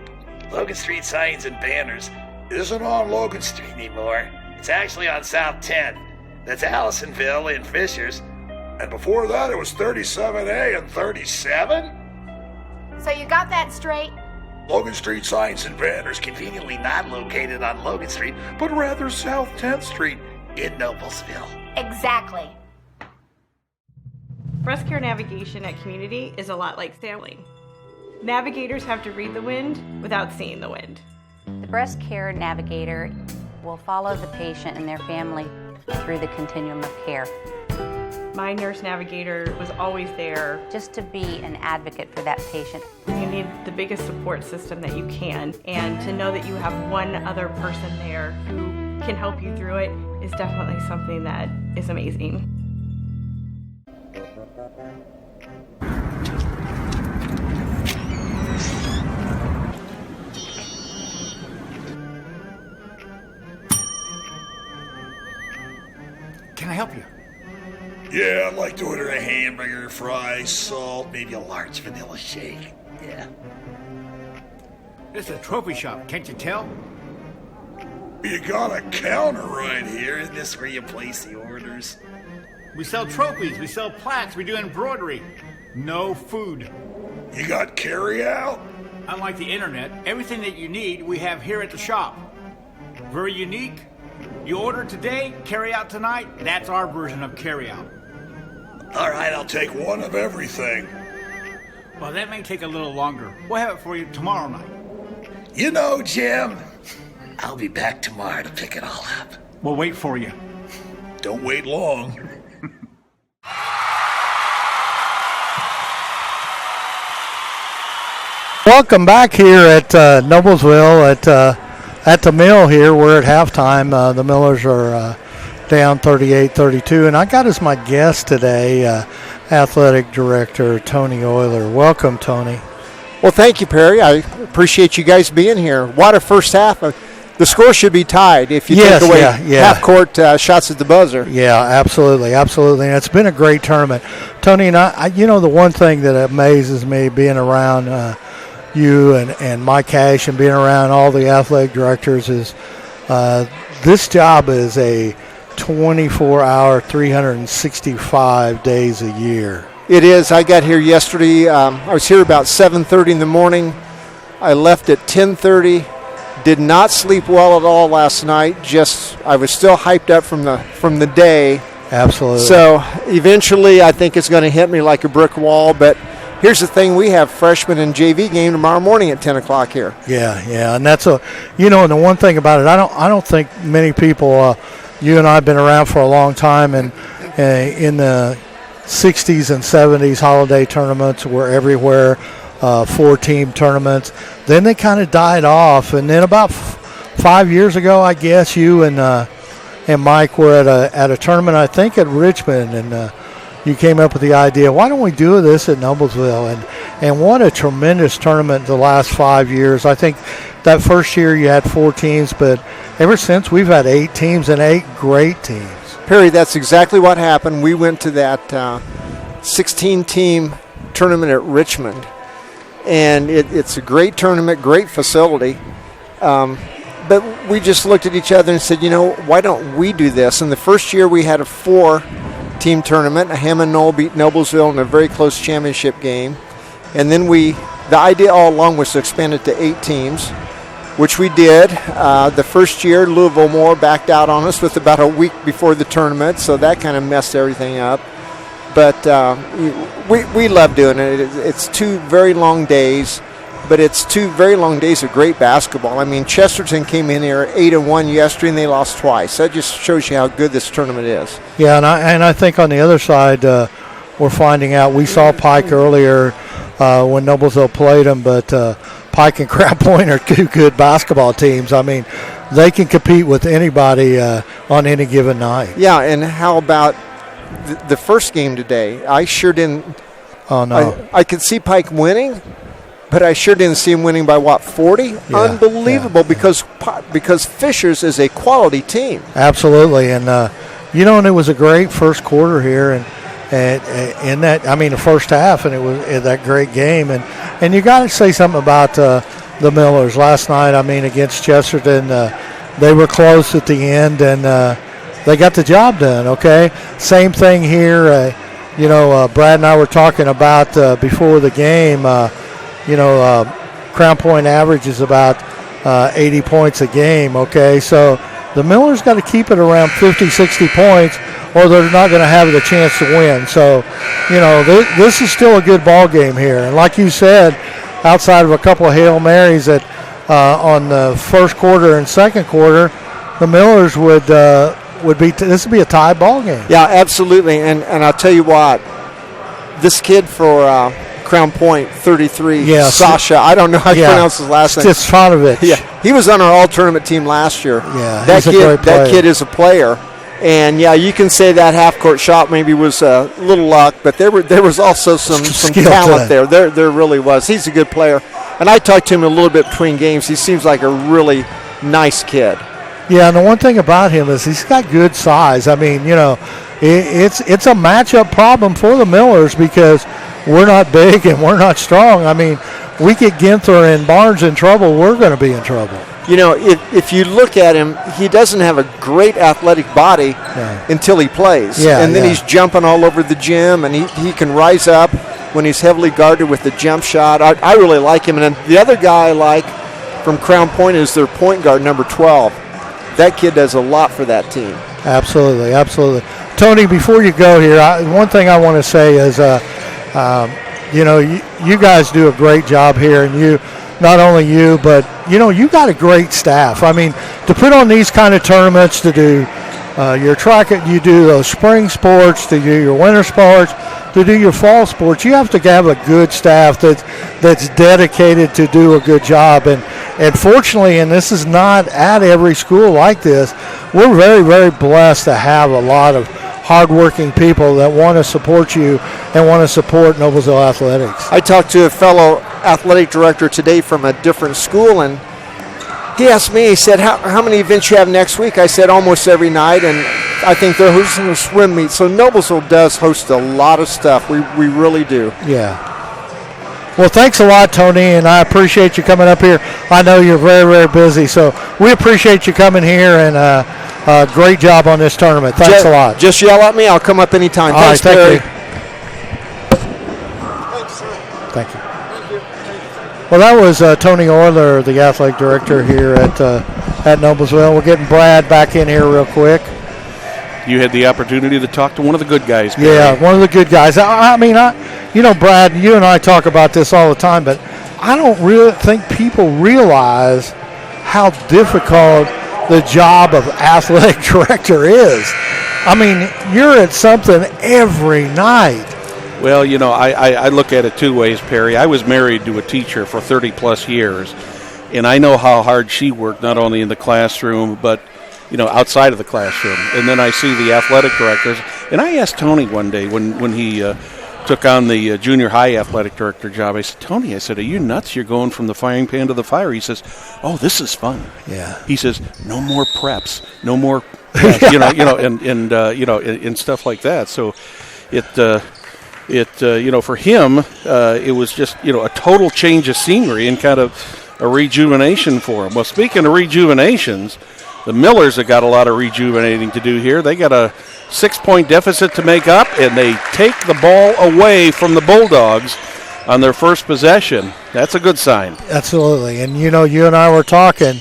D: Logan Street signs and banners isn't on Logan Street anymore. It's actually on South 10th. That's Allisonville and Fishers. And before that, it was 37A and 37?
J: So you got that straight?
D: Logan Street signs and banners conveniently not located on Logan Street, but rather South 10th Street in Noblesville.
J: Exactly.
K: Breast care navigation at Community is a lot like sailing. Navigators have to read the wind without seeing the wind.
L: The breast care navigator will follow the patient and their family through the continuum of care.
K: My nurse navigator was always there.
L: Just to be an advocate for that patient.
K: You need the biggest support system that you can, and to know that you have one other person there who can help you through it is definitely something that is amazing.
C: Can I help you?
D: Yeah, I'd like to order a hamburger, fries, salt, maybe a large vanilla shake. Yeah.
C: This is a trophy shop, can't you tell?
D: You got a counter right here. Isn't this where you place the orders?
C: We sell trophies, we sell plaques, we do embroidery. No food.
D: You got carry out?
C: Unlike the internet, everything that you need we have here at the shop. Very unique. You order today, carry out tonight. That's our version of carry out.
D: All right, I'll take one of everything.
C: Well, that may take a little longer. We'll have it for you tomorrow night.
D: You know, Jim, I'll be back tomorrow to pick it all up.
C: We'll wait for you.
D: Don't wait long.
B: Welcome back here at Noblesville at the mill here. We're at halftime. The Millers are down 38-32, and I got as my guest today Athletic Director Tony Euler. Welcome, Tony.
M: Well, thank you, Perry. I appreciate you guys being here. What a first half. The score should be tied if you take away half-court shots at the buzzer.
B: Yeah, absolutely. And it's been a great tournament. Tony and I, the one thing that amazes me being around you and Mike Cash and being around all the athletic directors is this job is a 24-hour, 365 days a year.
M: It is. I got here yesterday. I was here about 7:30 in the morning. I left at 10:30. Did not sleep well at all last night. I was still hyped up from the day.
B: Absolutely.
M: So eventually, I think it's going to hit me like a brick wall. But here's the thing: we have freshman and JV game tomorrow morning at 10 o'clock here.
B: Yeah, and that's and the one thing about it, I don't think many people. You and I have been around for a long time, and in the 60s and 70s, holiday tournaments were everywhere, 4-team tournaments. Then they kind of died off, and then about 5 years ago, I guess, you and Mike were at a tournament, I think at Richmond, and you came up with the idea, why don't we do this at Noblesville? And what a tremendous tournament the last 5 years. I think that first year you had 4 teams, but ever since we've had 8 teams and 8 great teams.
M: Perry, that's exactly what happened. We went to that 16-team tournament at Richmond, and it's a great tournament, great facility. But we just looked at each other and said, why don't we do this? And the first year we had a 4-team tournament. Hammond-Knoll beat Noblesville in a very close championship game. And then the idea all along was to expand it to 8 teams, which we did. The first year, Louisville Moore backed out on us with about a week before the tournament, so that kind of messed everything up. But we love doing it. It's 2 very long days, but it's 2 very long days of great basketball. I mean, Chesterton came in here 8-1 yesterday, and they lost twice. That just shows you how good this tournament is.
B: Yeah, and I think on the other side, we're finding out. We saw Pike earlier when Noblesville played them, but Pike and Crown Point are 2 good basketball teams. I mean, they can compete with anybody on any given night.
M: Yeah, and how about the first game today? I sure didn't.
B: Oh, no.
M: I could see Pike winning, but I sure didn't see him winning by, 40? Yeah, unbelievable, because Fishers is a quality team.
B: Absolutely, and and it was a great first quarter here, and in that, the first half, and it was that great game, and you got to say something about the Millers last night. Against Chesterton, they were close at the end, and they got the job done. Okay, same thing here. Brad and I were talking about before the game. Crown Point average is about 80 points a game. Okay, so the Millers got to keep it around 50, 60 points, or they're not going to have the chance to win. So, this is still a good ball game here. And like you said, outside of a couple of Hail Marys on the first quarter and second quarter, the Millers this would be a tie ball game.
M: Yeah, absolutely. And I'll tell you what, this kid for Crown Point, 33, Sasha, I don't know how to pronounce his last name.
B: Stefanovic.
M: Yeah, he was on our all-tournament team last year.
B: Yeah,
M: that kid is a player. And, you can say that half-court shot maybe was a little luck, but there was also some talent there. There really was. He's a good player. And I talked to him a little bit between games. He seems like a really nice kid.
B: Yeah, and the one thing about him is he's got good size. It's a matchup problem for the Millers because we're not big and we're not strong. We get Ginther and Barnes in trouble, we're going to be in trouble.
M: If you look at him, he doesn't have a great athletic body until he plays. And then he's jumping all over the gym, and he can rise up when he's heavily guarded with the jump shot. I really like him. And then the other guy I like from Crown Point is their point guard, number 12. That kid does a lot for that team.
B: Absolutely. Tony, before you go here, one thing I want to say is, you guys do a great job here, and not only you, but you got a great staff. To put on these kind of tournaments, to do your track, you do those spring sports, to do your winter sports, to do your fall sports, you have to have a good staff that's dedicated to do a good job. And fortunately, and this is not at every school like this, we're very, very blessed to have a lot of hardworking people that want to support you and want to support Noblesville athletics.
M: I talked to a fellow athletic director today from a different school, and he asked me, he said, how many events you have next week? I said almost every night, and I think they're hosting a swim meet. So Noblesville does host a lot of stuff. We really do.
B: Yeah. Well, thanks a lot, Tony, and I appreciate you coming up here. I know you're very, very busy, so we appreciate you coming here, and great job on this tournament. Thanks a lot.
M: Just yell at me. I'll come up anytime.
B: All
M: Thanks,
B: right,
M: Perry.
B: Thank you. Well, that was Tony Euler, the athletic director here at Noblesville. We're getting Brad back in here real quick.
A: You had the opportunity to talk to one of the good guys, Perry.
B: Yeah, one of the good guys. You know, Brad, you and I talk about this all the time, but I don't really think people realize how difficult the job of athletic director is. I mean, you're at something every night.
A: Well, you know, I look at it two ways, Perry. I was married to a teacher for 30-plus years, and I know how hard she worked, not only in the classroom, but, you know, outside of the classroom. And then I see the athletic directors. And I asked Tony one day when he took on the junior high athletic director job, I said, Tony, I said, are you nuts? You're going from the frying pan to the fire. He says, oh, this is fun.
B: Yeah.
A: He says, no more preps, no more preps, and stuff like that. So for him, it was just, a total change of scenery and kind of a rejuvenation for him. Well, speaking of rejuvenations, the Millers have got a lot of rejuvenating to do here. They got a 6-point deficit to make up, and they take the ball away from the Bulldogs on their first possession. That's a good sign.
B: Absolutely. And, you and I were talking,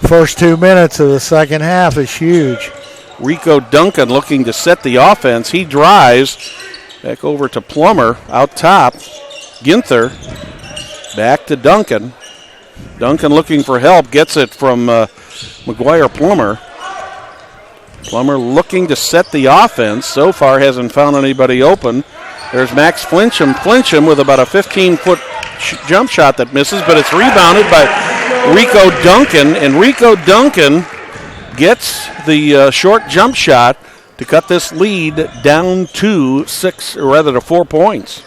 B: first 2 minutes of the second half is huge.
A: Rico Duncan looking to set the offense. He drives back over to Plummer out top. Ginther back to Duncan. Duncan looking for help, gets it from McGuire Plummer. Plummer looking to set the offense. So far hasn't found anybody open. There's Max Flincham. Flincham with about a 15-foot jump shot that misses, but it's rebounded by Rico Duncan, and Rico Duncan gets the short jump shot to cut this lead down to 4 points.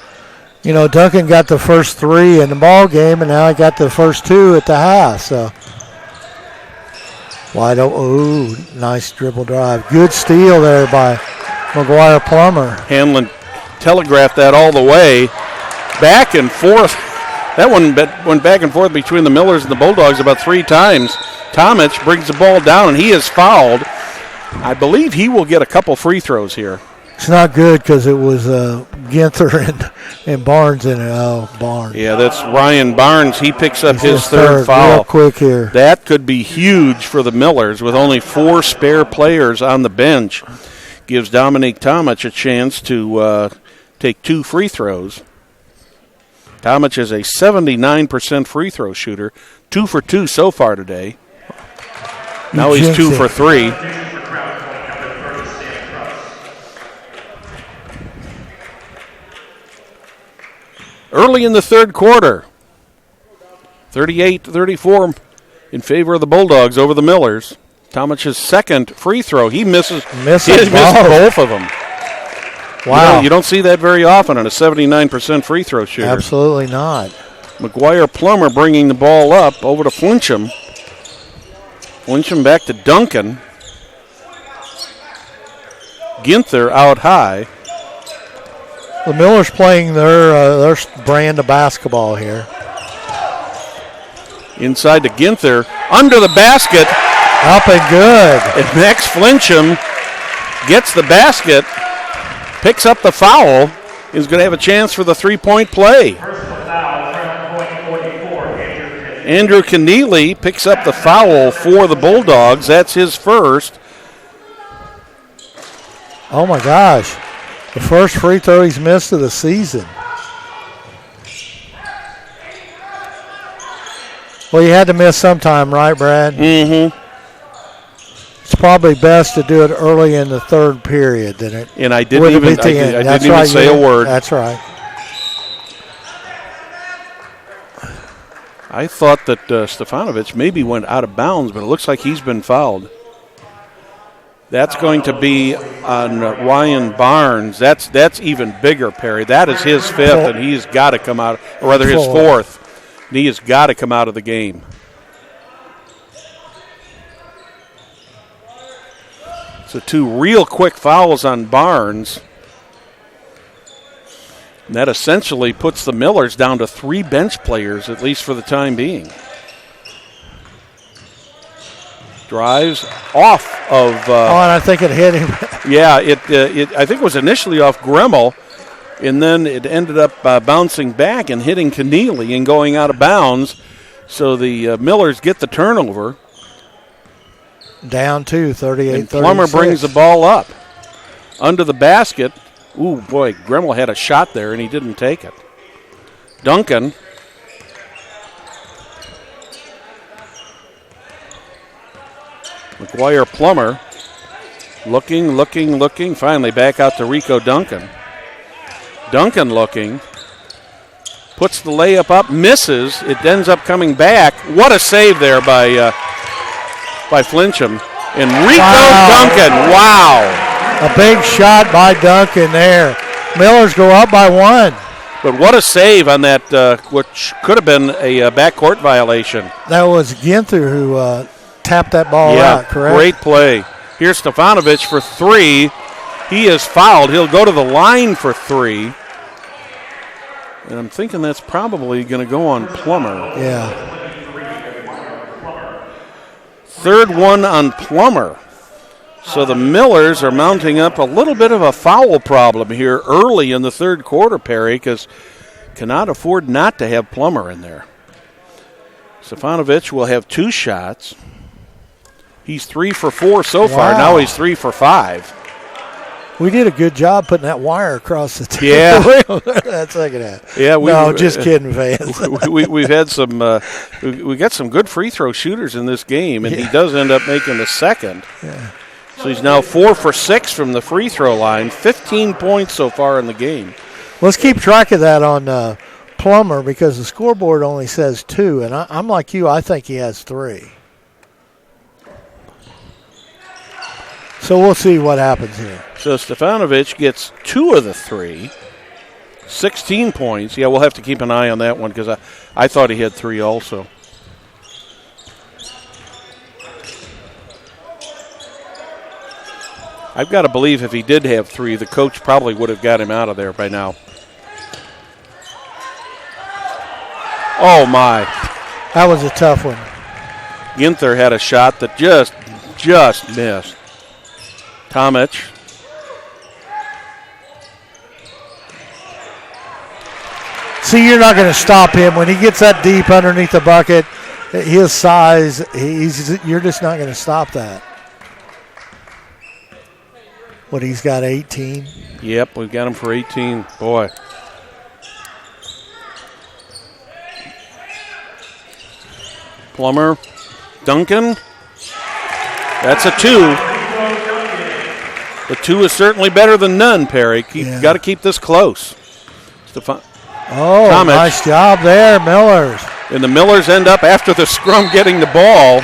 B: Duncan got the first 3 in the ball game, and now he got the first 2 at the half. So wide open. Ooh, nice dribble drive. Good steal there by McGuire Plummer.
A: Hanlon telegraphed that all the way. Back and forth. That one went back and forth between the Millers and the Bulldogs about 3 times. Tomic brings the ball down, and he is fouled. I believe he will get a couple free throws here.
B: It's not good because it was Ginther and Barnes in it. Oh, Barnes.
A: Yeah, that's Ryan Barnes. He picks up his third foul.
B: Real quick here.
A: That could be huge for the Millers with only 4 spare players on the bench. Gives Dominique Tomic a chance to take 2 free throws. Tomic is a 79% free throw shooter. 2 for 2 so far today. Now he's 2 for 3. Early in the third quarter, 38-34 in favor of the Bulldogs over the Millers. Tomic's second free throw. He misses both of them.
B: Wow.
A: You don't see that very often on a 79% free throw shooter.
B: Absolutely not.
A: McGuire Plummer bringing the ball up over to Flincham. Flincham back to Duncan. Ginther out high.
B: The Millers playing their brand of basketball here.
A: Inside to Ginther. Under the basket.
B: Up and good.
A: And Max Flincham gets the basket. Picks up the foul. Is going to have a chance for the 3-point play. Andrew Keneally picks up the foul for the Bulldogs. That's his first.
B: Oh, my gosh. The first free throw he's missed of the season. Well, you had to miss sometime, right, Brad?
A: Mm-hmm.
B: It's probably best to do it early in the third period than it.
A: And I didn't even say a word.
B: That's right.
A: I thought that Stefanovic maybe went out of bounds, but it looks like he's been fouled. That's going to be on Ryan Barnes. That's even bigger, Perry. That is his 5th, and he's got to come out, or rather his 4th. And he has got to come out of the game. So 2 real quick fouls on Barnes. And that essentially puts the Millers down to 3 bench players, at least for the time being. Drives off of.
B: And I think it hit him.
A: Yeah, I think it was initially off Gremmel, and then it ended up bouncing back and hitting Keneally and going out of bounds. So the Millers get the turnover.
B: Down to 38-36.
A: Plummer brings the ball up under the basket. Ooh, boy, Gremmel had a shot there, and he didn't take it. Duncan. McGuire Plummer. Looking. Finally back out to Rico Duncan. Duncan looking. Puts the layup up, misses. It ends up coming back. What a save there by Flincham. And Rico Duncan, wow.
B: A big shot by Duncan there. Millers go up by 1.
A: But what a save on that, which could have been a backcourt violation.
B: That was Ginther who tapped that ball out, correct?
A: Great play. Here's Stefanovic for 3. He is fouled. He'll go to the line for 3. And I'm thinking that's probably going to go on Plummer.
B: Yeah.
A: Third one on Plummer. So the Millers are mounting up a little bit of a foul problem here early in the third quarter, Perry, because cannot afford not to have Plummer in there. Stefanovic will have 2 shots. He's 3 for 4 so far. Now he's 3 for 5.
B: We did a good job putting that wire across the table.
A: Yeah.
B: That second half.
A: Yeah,
B: no, just kidding, fans.
A: We've had some. We got some good free throw shooters in this game, and he does end up making the second.
B: Yeah.
A: So he's now 4 for 6 from the free throw line. 15 points so far in the game.
B: Let's keep track of that on Plummer because the scoreboard only says 2, and I'm like you. I think he has 3. So we'll see what happens here.
A: So Stefanovic gets 2 of the 3, 16 points. Yeah, we'll have to keep an eye on that one because I thought he had 3 also. I've got to believe if he did have 3, the coach probably would have got him out of there by now. Oh, my.
B: That was a tough one.
A: Ginther had a shot that just missed. Tomic.
B: See, you're not going to stop him. When he gets that deep underneath the bucket, his size, you're just not going to stop that. What, he's got 18?
A: Yep, we've got him for 18. Boy. Plummer. Duncan. That's a 2. The 2 is certainly better than none, Perry. Got to keep this close. Tomic.
B: Nice job there, Millers.
A: And the Millers end up, after the scrum, getting the ball.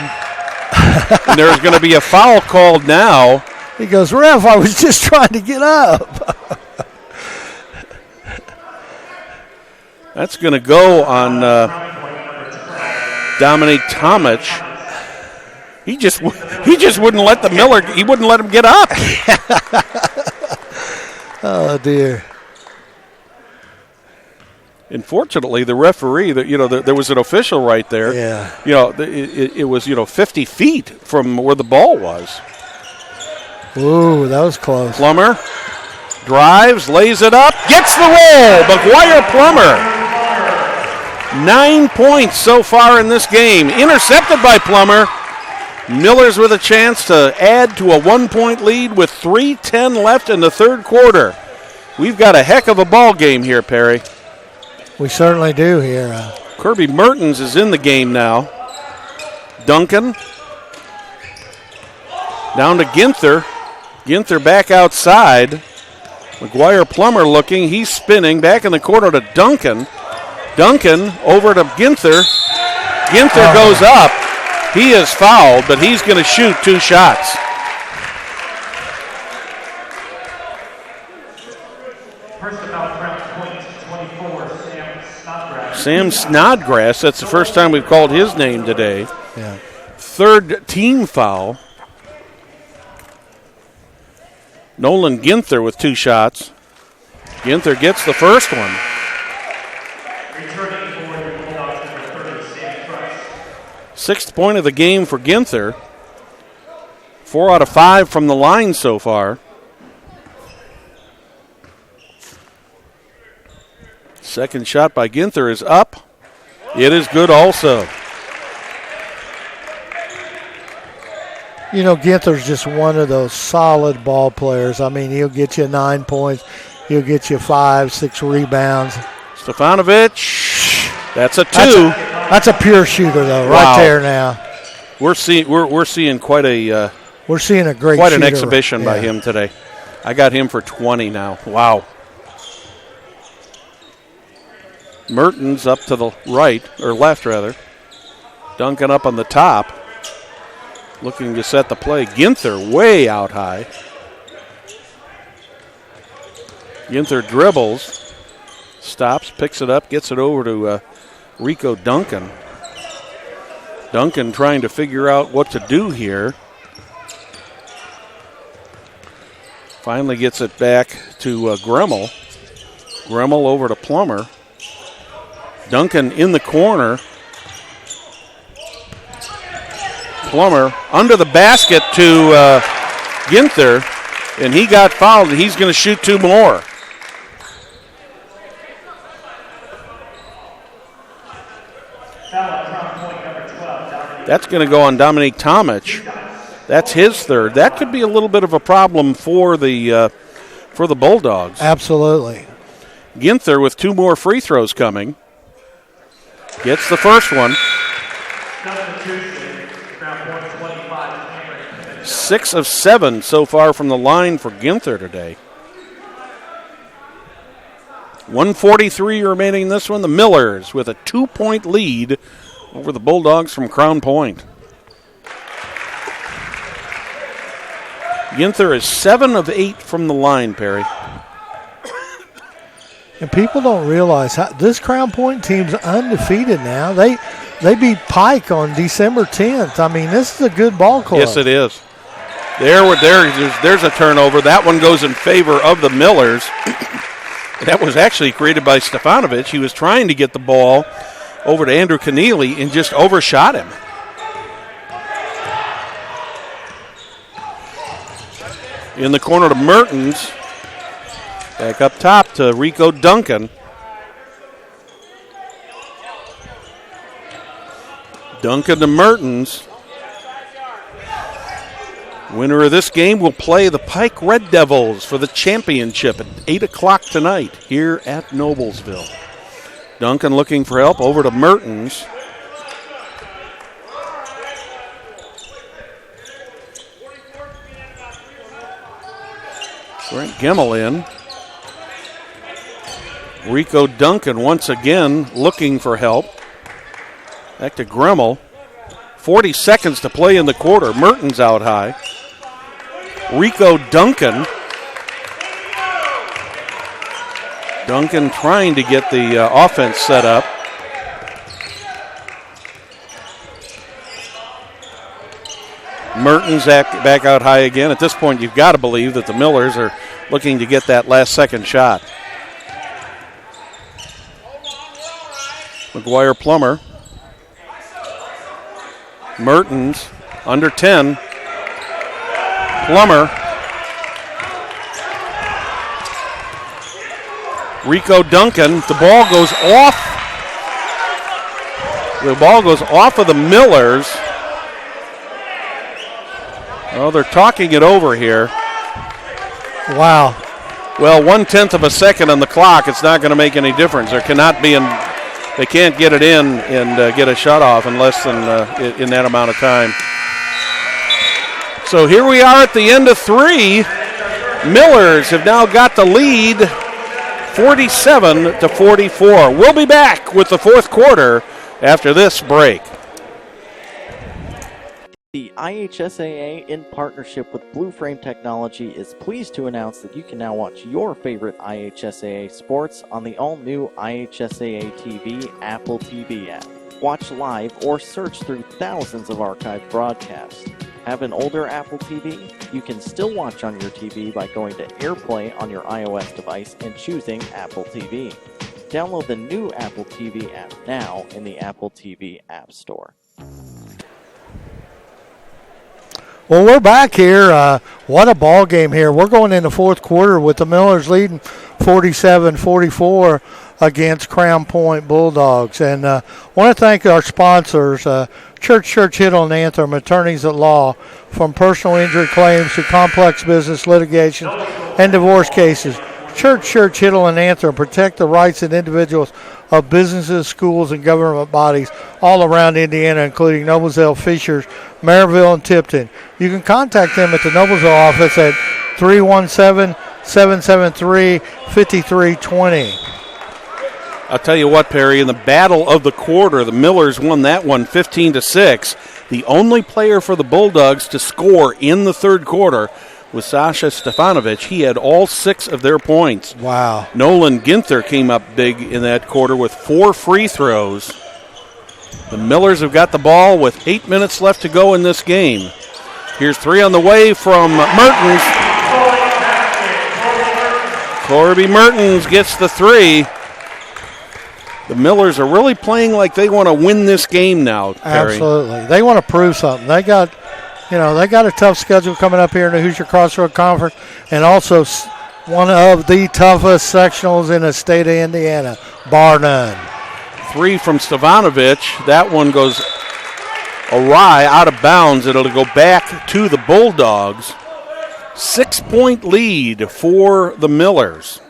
A: And there's going to be a foul called now.
B: He goes, ref, I was just trying to get up.
A: That's going to go on Dominique Tomic. He just wouldn't let the Miller. He wouldn't let him get up.
B: Oh dear.
A: Unfortunately, the referee, there was an official right there.
B: Yeah.
A: It was 50 feet from where the ball was.
B: Ooh, that was close.
A: Plummer drives, lays it up, gets the roll. McGuire Plummer. 9 points so far in this game. Intercepted by Plummer. Millers with a chance to add to a 1-point lead with 3:10 left in the third quarter. We've got a heck of a ball game here, Perry.
B: We certainly do here.
A: Kirby Mertens is in the game now. Duncan. Down to Ginther. Ginther back outside. McGuire Plummer looking. He's spinning. Back in the corner to Duncan. Duncan over to Ginther. Ginther goes up. He is fouled, but he's going to shoot 2 shots.
E: First about round point, 24, Sam Snodgrass.
A: Sam Snodgrass, that's the first time we've called his name today.
B: Yeah.
A: Third team foul. Nolan Ginther with 2 shots. Ginther gets the first one.
E: Returning for the Bulldogs, number 30, Sam Price.
A: 6th point of the game for Ginther. 4 out of 5 from the line so far. Second shot by Ginther is up. It is good also.
B: Ginther's just one of those solid ball players. I mean, he'll get you 9 points. he'll get you 5, 6 rebounds.
A: Stefanovic, that's a 2.
B: That's a pure shooter, though, right there now.
A: We're seeing quite a
B: we're seeing a great
A: quite
B: shooter.
A: An exhibition by him today. I got him for 20 now. Wow. Mertens up to the right, or left rather. Duncan up on the top, looking to set the play. Ginther way out high. Ginther dribbles, stops, picks it up, gets it over to Rico Duncan. Duncan trying to figure out what to do here. Finally gets it back to Gremmel. Gremmel over to Plummer. Duncan in the corner. Plummer under the basket to Ginther, and he got fouled. He's going to shoot 2 more. That's going to go on Dominique Tomic. That's his 3rd. That could be a little bit of a problem for the Bulldogs.
B: Absolutely.
A: Ginther with 2 more free throws coming. Gets the first one. 6 of 7 so far from the line for Ginther today. 1:43 remaining in this one. The Millers with a 2-point lead over the Bulldogs from Crown Point. Ginther is 7 of 8 from the line, Perry.
B: And people don't realize how this Crown Point team's undefeated now. They beat Pike on December 10th. I mean, this is a good ball club.
A: Yes, it is. There's a turnover. That one goes in favor of the Millers. That was actually created by Stefanovic. He was trying to get the ball over to Andrew Keneally and just overshot him. In the corner to Mertens. Back up top to Rico Duncan. Duncan to Mertens. Winner of this game will play the Pike Red Devils for the championship at 8 o'clock tonight here at Noblesville. Duncan looking for help over to Mertens. Brent Gemmel in. Rico Duncan once again looking for help. Back to Gremmel. 40 seconds to play in the quarter. Mertens out high. Rico Duncan. Duncan trying to get the offense set up. Mertens back out high again. At this point, you've got to believe that the Millers are looking to get that last second shot. McGuire Plummer. Mertens under 10. Plummer. Rico Duncan. The ball goes off. The ball goes off of the Millers. Oh, they're talking it over here.
B: Wow.
A: Well, 1/10 of a second on the clock. It's not going to make any difference. There cannot be they can't get it in and get a shot off in less than in that amount of time. So here we are at the end of 3. Millers have now got the lead 47-44. We'll be back with the fourth quarter after this break.
F: The IHSAA, in partnership with Blue Frame Technology, is pleased to announce that you can now watch your favorite IHSAA sports on the all-new IHSAA TV Apple TV app. Watch live or search through thousands of archived broadcasts. Have an older Apple TV? You can still watch on your TV by going to AirPlay on your iOS device and choosing Apple TV. Download the new Apple TV app now in the Apple TV App Store.
B: Well, we're back here. What a ball game here. We're going in the fourth quarter with the Millers leading 47-44 against Crown Point Bulldogs. And want to thank our sponsors, Church Hiddle and Anthem, attorneys at law, from personal injury claims to complex business litigations and divorce cases. Church, Hittle, and Anthem protect the rights and individuals of businesses, schools, and government bodies all around Indiana, including Noblesville, Fishers, Maryville, and Tipton. You can contact them at the Noblesville office at 317-773-5320.
A: I'll tell you what, Perry, in the battle of the quarter, the Millers won that one 15-6. The only player for the Bulldogs to score in the third quarter was Sasha Stefanovic. He had all 6 of their points.
B: Wow.
A: Nolan Ginther came up big in that quarter with 4 free throws. The Millers have got the ball with 8 minutes left to go in this game. Here's 3 on the way from Mertens. Corby Mertens gets the 3. The Millers are really playing like they want to win this game now, Perry.
B: Absolutely. They want to prove something. They got a tough schedule coming up here in the Hoosier Crossroad Conference, and also one of the toughest sectionals in the state of Indiana, bar none. 3
A: from Stefanovic. That one goes awry, out of bounds. It'll go back to the Bulldogs. 6-point lead for the Millers.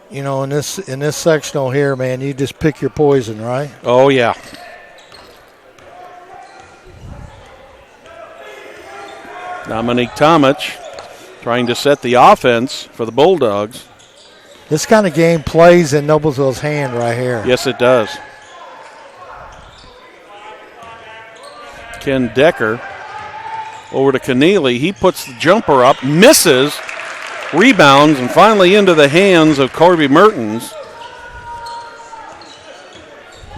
B: In this sectional here, man, you just pick your poison, right?
A: Oh, yeah. Dominique Tomic trying to set the offense for the Bulldogs.
B: This kind of game plays in Noblesville's hand right here.
A: Yes, it does. Ken Decker over to Keneally. He puts the jumper up, misses, rebounds, and finally into the hands of Corby Mertens.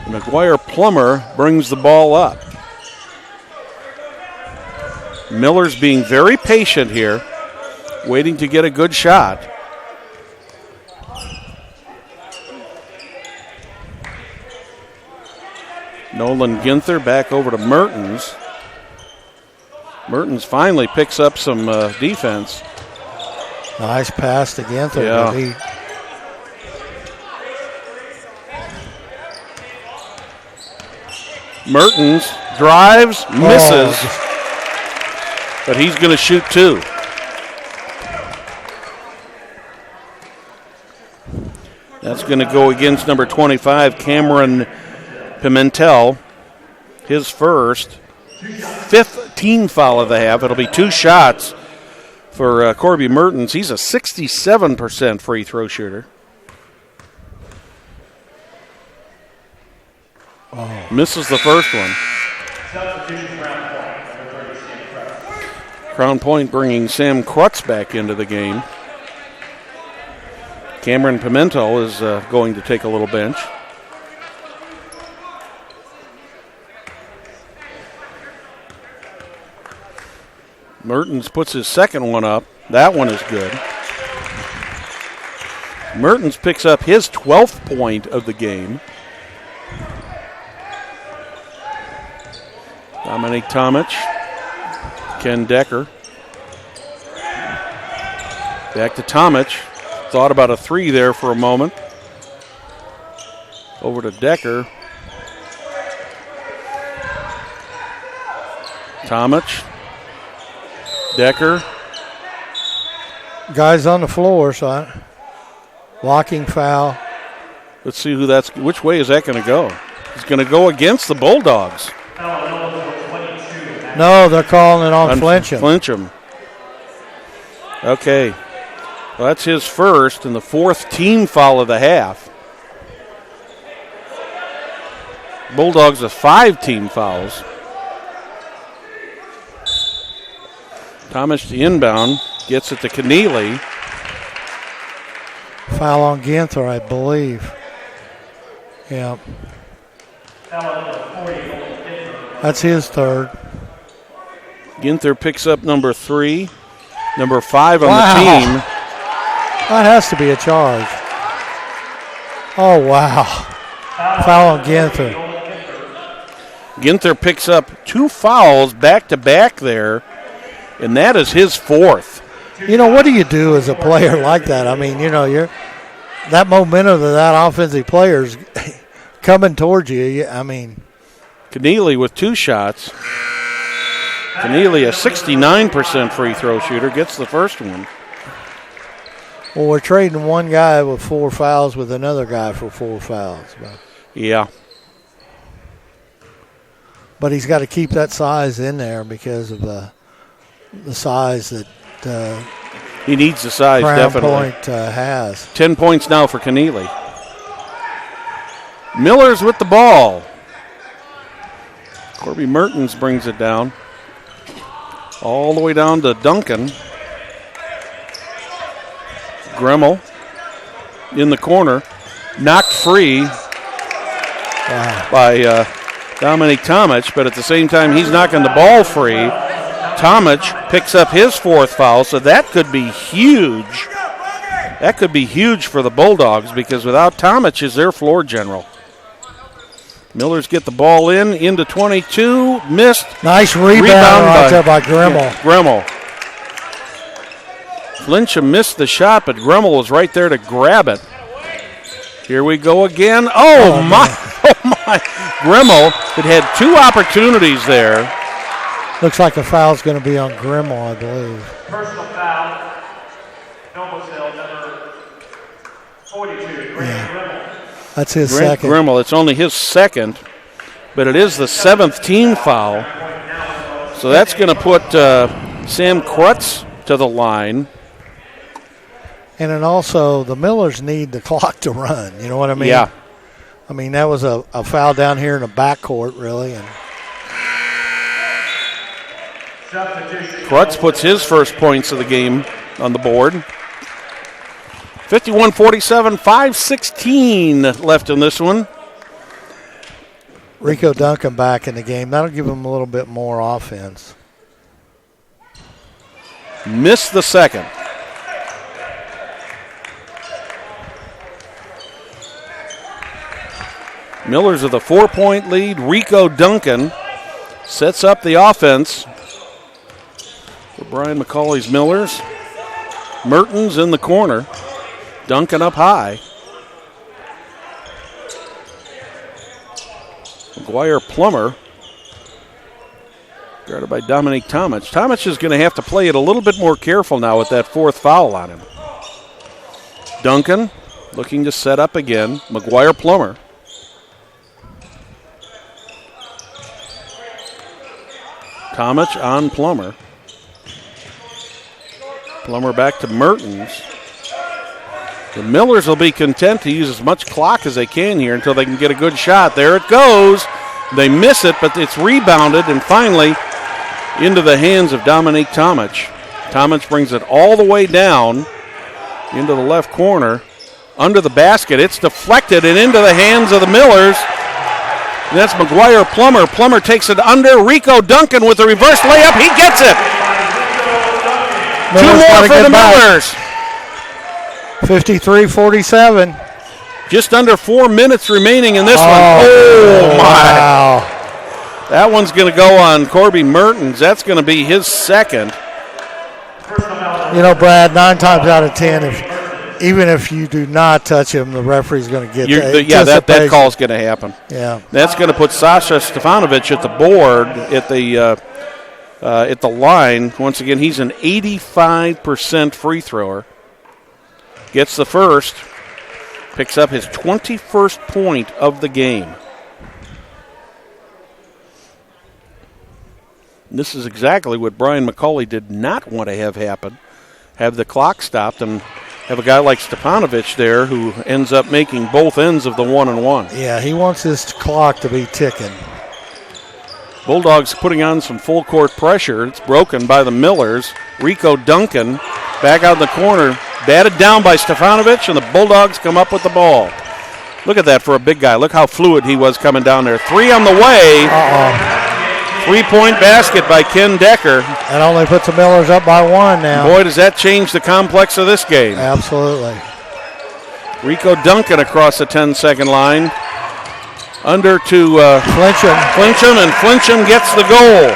A: McGuire Plummer brings the ball up. Miller's being very patient here, waiting to get a good shot. Nolan Ginther back over to Mertens. Mertens finally picks up some defense.
B: Nice pass to Ginther.
A: Yeah. Mertens drives, misses, but he's going to shoot 2. That's going to go against number 25, Cameron Pimentel, his first, 5th team foul of the half. It'll be 2 shots for Corby Mertens. He's a 67% free throw shooter.
B: Oh.
A: Misses the first one. Crown Point bringing Sam Krutz back into the game. Cameron Pimentel is going to take a little bench. Mertens puts his second one up. That one is good. Mertens picks up his 12th point of the game. Dominique Tomic. Ken Decker. Back to Tomic. Thought about a 3 there for a moment. Over to Decker. Tomic. Decker.
B: Guys on the floor, so blocking foul.
A: Let's see which way is that going to go? It's going to go against the Bulldogs.
B: No, they're calling it on Flincham.
A: Flincham. Okay. Well, that's his first and the 4th team foul of the half. Bulldogs with 5 team fouls. Thomas, the inbound, gets it to Keneally.
B: Foul on Ginther, I believe. Yeah. That's his 3rd.
A: Ginther picks up number 3, number 5 on the team.
B: That has to be a charge. Oh, wow. Foul on Ginther.
A: Ginther picks up 2 fouls back-to-back there, and that is his 4th.
B: What do you do as a player like that? I mean, you're that momentum of that offensive player's coming towards you. I mean,
A: Keneally with 2 shots. Keneally, a 69% free throw shooter, gets the first one.
B: Well, we're trading one guy with 4 fouls with another guy for 4 fouls.
A: Yeah.
B: But he's got to keep that size in there because of the size that
A: he needs the size,
B: Crown
A: definitely.
B: Point has.
A: 10 points now for Keneally. Miller's with the ball. Corby Mertens brings it down. All the way down to Duncan. Gremmel in the corner. Knocked free by Dominic Tomic, but at the same time he's knocking the ball free. Tomic picks up his 4th foul, so that could be huge. That could be huge for the Bulldogs because without Tomic is their floor general. Millers get the ball into 22, missed.
B: Nice rebound right there by Gremmel.
A: Yeah, Gremmel. Flincham missed the shot, but Gremmel was right there to grab it. Here we go again. Oh my. Gremmel had 2 opportunities there.
B: Looks like a foul's going to be on Gremmel, I believe.
E: Personal foul, Noblesville, number 42, Grant Gremmel.
B: That's his
A: Grant
B: second.
A: Gremmel, it's only his second, but it is the 7th team foul. So that's going to put Sam Krutz to the line.
B: And then also the Millers need the clock to run. You know what I mean?
A: Yeah.
B: I mean, that was a foul down here in the backcourt, really. And
A: Krutz puts his first points of the game on the board. 51-47, 5:16 left in this one.
B: Rico Duncan back in the game. That'll give him a little bit more offense.
A: Missed the second. Millers with a 4-point lead. Rico Duncan sets up the offense for Brian McCauley's Millers. Mertens in the corner. Duncan up high. McGuire Plummer. Guarded by Dominic Tomic. Tomic is going to have to play it a little bit more careful now with that 4th foul on him. Duncan looking to set up again. McGuire Plummer. Tomic on Plummer. Plummer back to Mertens. The Millers will be content to use as much clock as they can here until they can get a good shot. There it goes. They miss it, but it's rebounded and finally into the hands of Dominique Tomic. Tomic brings it all the way down into the left corner. Under the basket. It's deflected and into the hands of the Millers. And that's McGuire Plummer. Plummer takes it under. Rico Duncan with a reverse layup. He gets it.
B: Millers
A: 2 more for the Millers.
B: 53-47.
A: Just under 4 minutes remaining in this one.
B: Oh,
A: my.
B: Wow.
A: That one's going to go on Corby Mertens. That's going to be his second.
B: You know, Brad, 9 times out of 10, even if you do not touch him, the referee's going to get that.
A: Yeah, that call's going to happen.
B: Yeah.
A: That's going to put Sasha Stefanovic at the board at the line. Once again, he's an 85% free thrower. Gets the first. Picks up his 21st point of the game. And this is exactly what Brian McCauley did not want to have happen. Have the clock stopped and have a guy like Stefanovic there who ends up making both ends of the 1-and-1.
B: Yeah, he wants his clock to be ticking.
A: Bulldogs putting on some full court pressure. It's broken by the Millers. Rico Duncan back out in the corner. Batted down by Stefanovic, and the Bulldogs come up with the ball. Look at that for a big guy. Look how fluid he was coming down there. 3 on the way. 3-point basket by Ken Decker.
B: That only puts the Millers up by 1 now.
A: Boy, does that change the complex of this game.
B: Absolutely.
A: Rico Duncan across the 10-second line. Under to
B: Flincham,
A: and Flincham gets the goal.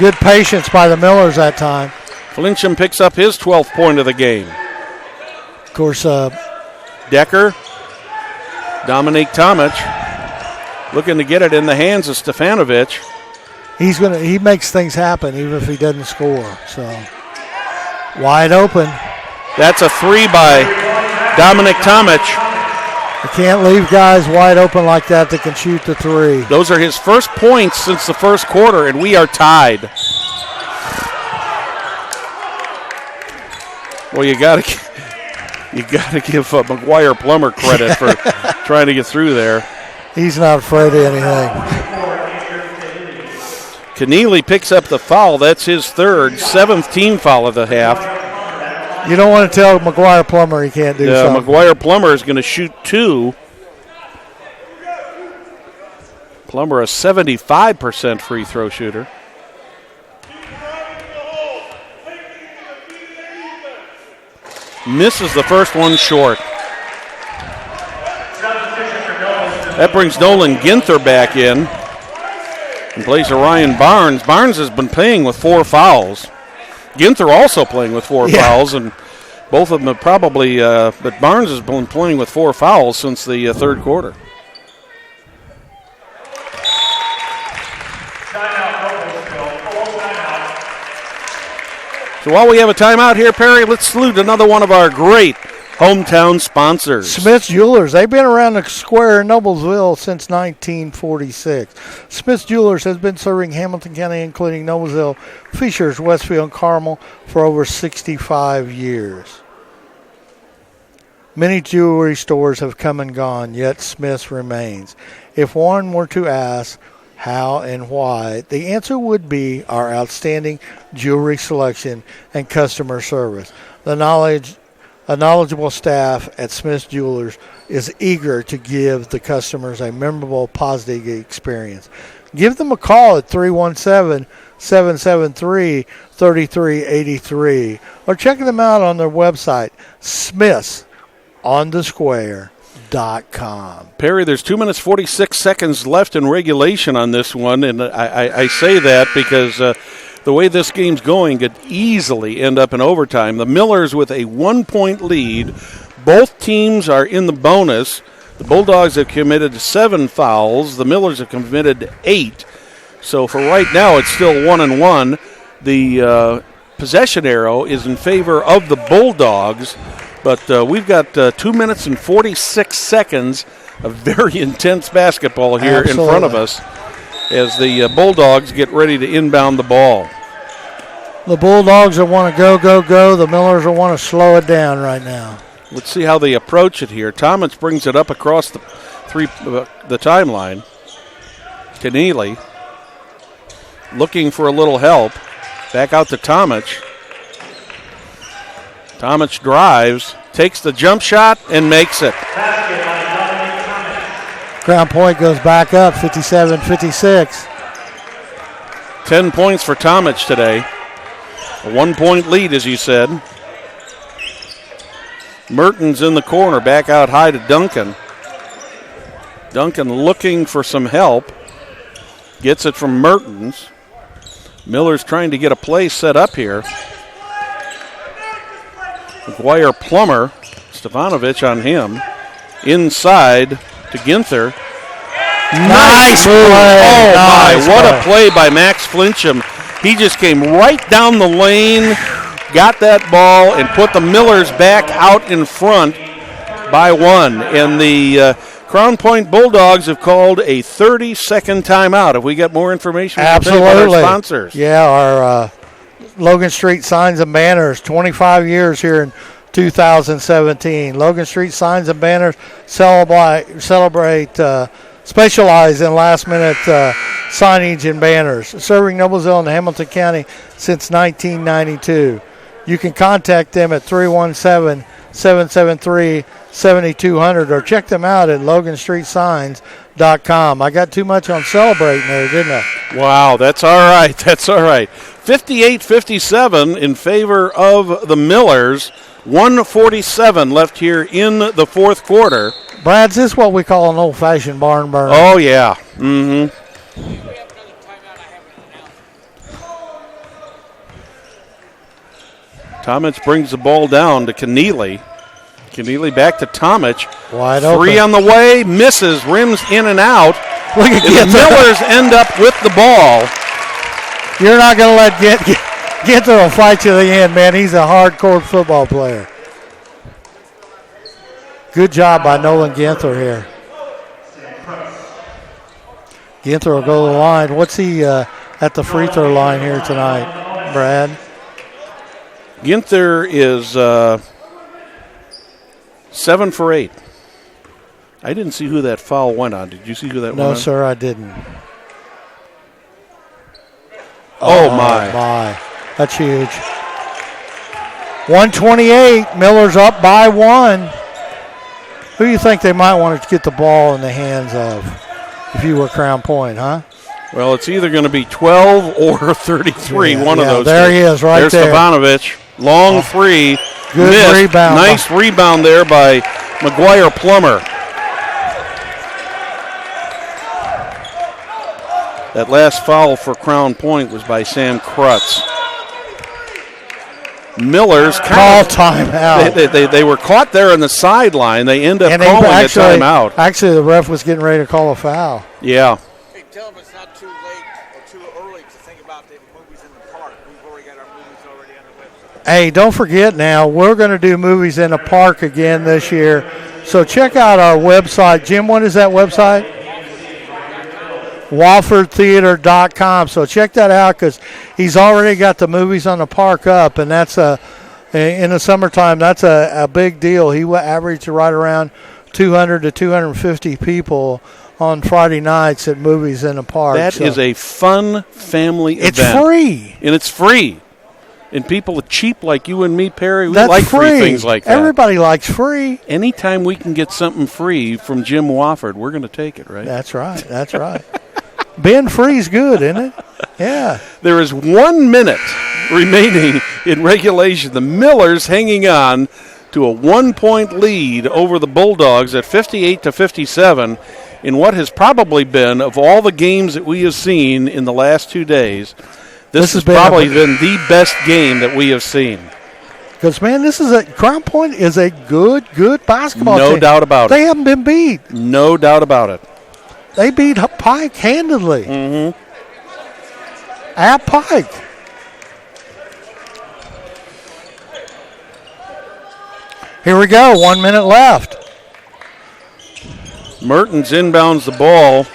B: Good patience by the Millers that time.
A: Flincham picks up his 12th point of the game.
B: Of course,
A: Decker, Dominique Tomic, looking to get it in the hands of Stefanovic.
B: He makes things happen even if he doesn't score. So wide open.
A: That's a 3 by Dominic Tomic.
B: You can't leave guys wide open like that can shoot the 3.
A: Those are his first points since the first quarter, and we are tied. Well, you got to give McGuire Plummer credit for trying to get through there.
B: He's not afraid of anything.
A: Keneally picks up the foul. That's his third, 7th team foul of the half.
B: You don't want to tell McGuire Plummer he can't do something.
A: McGuire Plummer is going to shoot 2. Plummer, a 75% free throw shooter. Misses the first one short. That brings Nolan Ginther back in place of Ryan Barnes. Barnes has been playing with 4 fouls. Ginther also playing with 4 fouls, and both of them have probably, but Barnes has been playing with 4 fouls since the third quarter. So while we have a timeout here, Perry, let's salute another one of our great hometown sponsors.
B: Smith's Jewelers. They've been around the square in Noblesville since 1946. Smith's Jewelers has been serving Hamilton County, including Noblesville, Fishers, Westfield, and Carmel for over 65 years. Many jewelry stores have come and gone, yet Smith's remains. If one were to ask how and why, the answer would be our outstanding jewelry selection and customer service. A knowledgeable staff at Smith's Jewelers is eager to give the customers a memorable, positive experience. Give them a call at 317-773-3383 or check them out on their website, smithsonthesquare.com.
A: Perry, there's 2 minutes 46 seconds left in regulation on this one, and I say that because the way this game's going could easily end up in overtime. The Millers with a 1-point lead. Both teams are in the bonus. The Bulldogs have committed 7 fouls. The Millers have committed 8. So for right now, it's still 1-1. The possession arrow is in favor of the Bulldogs. But we've got 2 minutes and 46 seconds of very intense basketball here in front of us as the Bulldogs get ready to inbound the ball.
B: The Bulldogs will want to go, go, go. The Millers will want to slow it down right now.
A: Let's see how they approach it here. Thomas brings it up across the timeline. Keneally looking for a little help. Back out to Tomic. Tomic drives, takes the jump shot, and makes it.
B: Crown Point goes back up, 57-56.
A: 10 points for Tomic today. A 1-point lead, as you said. Mertens in the corner, back out high to Duncan. Duncan looking for some help. Gets it from Mertens. Miller's trying to get a play set up here. McGuire Plummer, Stefanovic on him. Inside to Ginther.
B: Nice play.
A: Oh,
B: nice
A: my. What a play by Max Flincham. He just came right down the lane, got that ball, and put the Millers back out in front by 1. And the Crown Point Bulldogs have called a 30-second timeout. Have we got more information?
B: Absolutely.
A: About our sponsors?
B: Yeah, our Logan Street Signs and Banners, 25 years here in 2017. Logan Street Signs and Banners specialize in last-minute signage and banners, serving Noblesville and Hamilton County since 1992. You can contact them at 317-773-7200 or check them out at loganstreetsigns.com. I got too much on celebrating there, didn't I?
A: Wow, that's all right. That's all right. 58-57 in favor of the Millers. 1:47 left here in the fourth quarter.
B: Brad, this is what we call an old-fashioned barn burner.
A: Oh, yeah. Mm-hmm. Tomic brings the ball down to Keneally. Keneally back to Tomic.
B: Wide
A: Three
B: open.
A: on the way, misses, rims in and out. Look at the Millers end up with the ball.
B: You're not going to let Ginther will fight to the end, man. He's a hardcore football player. Good job by Nolan Ginther here. Ginther will go to the line. What's he at the free throw line here tonight, Brad?
A: Ginther is 7 for 8. I didn't see who that foul went on. Did you see who that went on?
B: No, sir, I didn't.
A: Oh, my.
B: That's huge. 128. Miller's up by 1. Who do you think they might want to get the ball in the hands of if you were Crown Point, huh?
A: Well, it's either going to be 12 or 33, one of those.
B: There he is, right there.
A: There's Stefanovic. Long three.
B: Good
A: missed.
B: rebound.
A: Nice rebound there by McGuire Plummer. That last foul for Crown Point was by Sam Krutz. Miller's
B: call timeout.
A: They were caught there on the sideline. They end up calling a timeout.
B: Actually, the ref was getting ready to call a foul.
A: Yeah.
N: Hey, tell them it's not too late or too early to think about the movies in the park. We've already got our movies already on the website.
B: Hey, don't forget now, we're going to do movies in the park again this year. So check out our website. Jim, what is that website? WalfordTheater.com. So check that out because he's already got the movies on the park up, and that's in the summertime, that's a big deal. He will average right around 200 to 250 people on Friday nights at movies in the park.
A: That is a fun family event.
B: It's free.
A: And it's free. And people cheap like you and me, Perry, we
B: That's
A: like
B: free
A: things like that.
B: Everybody likes free.
A: Anytime we can get something free from Jim Wofford, we're going to take it, right?
B: That's right. That's right. Being free's good, isn't it? Yeah.
A: There is 1 minute remaining in regulation. The Millers hanging on to a 1-point lead over the Bulldogs at 58-57 in what has probably been, of all the games that we have seen in the last 2 days, this has probably been the best game that we have seen.
B: Because, man, Crown Point is a good basketball team.
A: No doubt about it.
B: They haven't been beat.
A: No doubt about it.
B: They beat Pike handedly.
A: Mm-hmm.
B: At Pike. Here we go. 1 minute left.
A: Mertens inbounds the ball.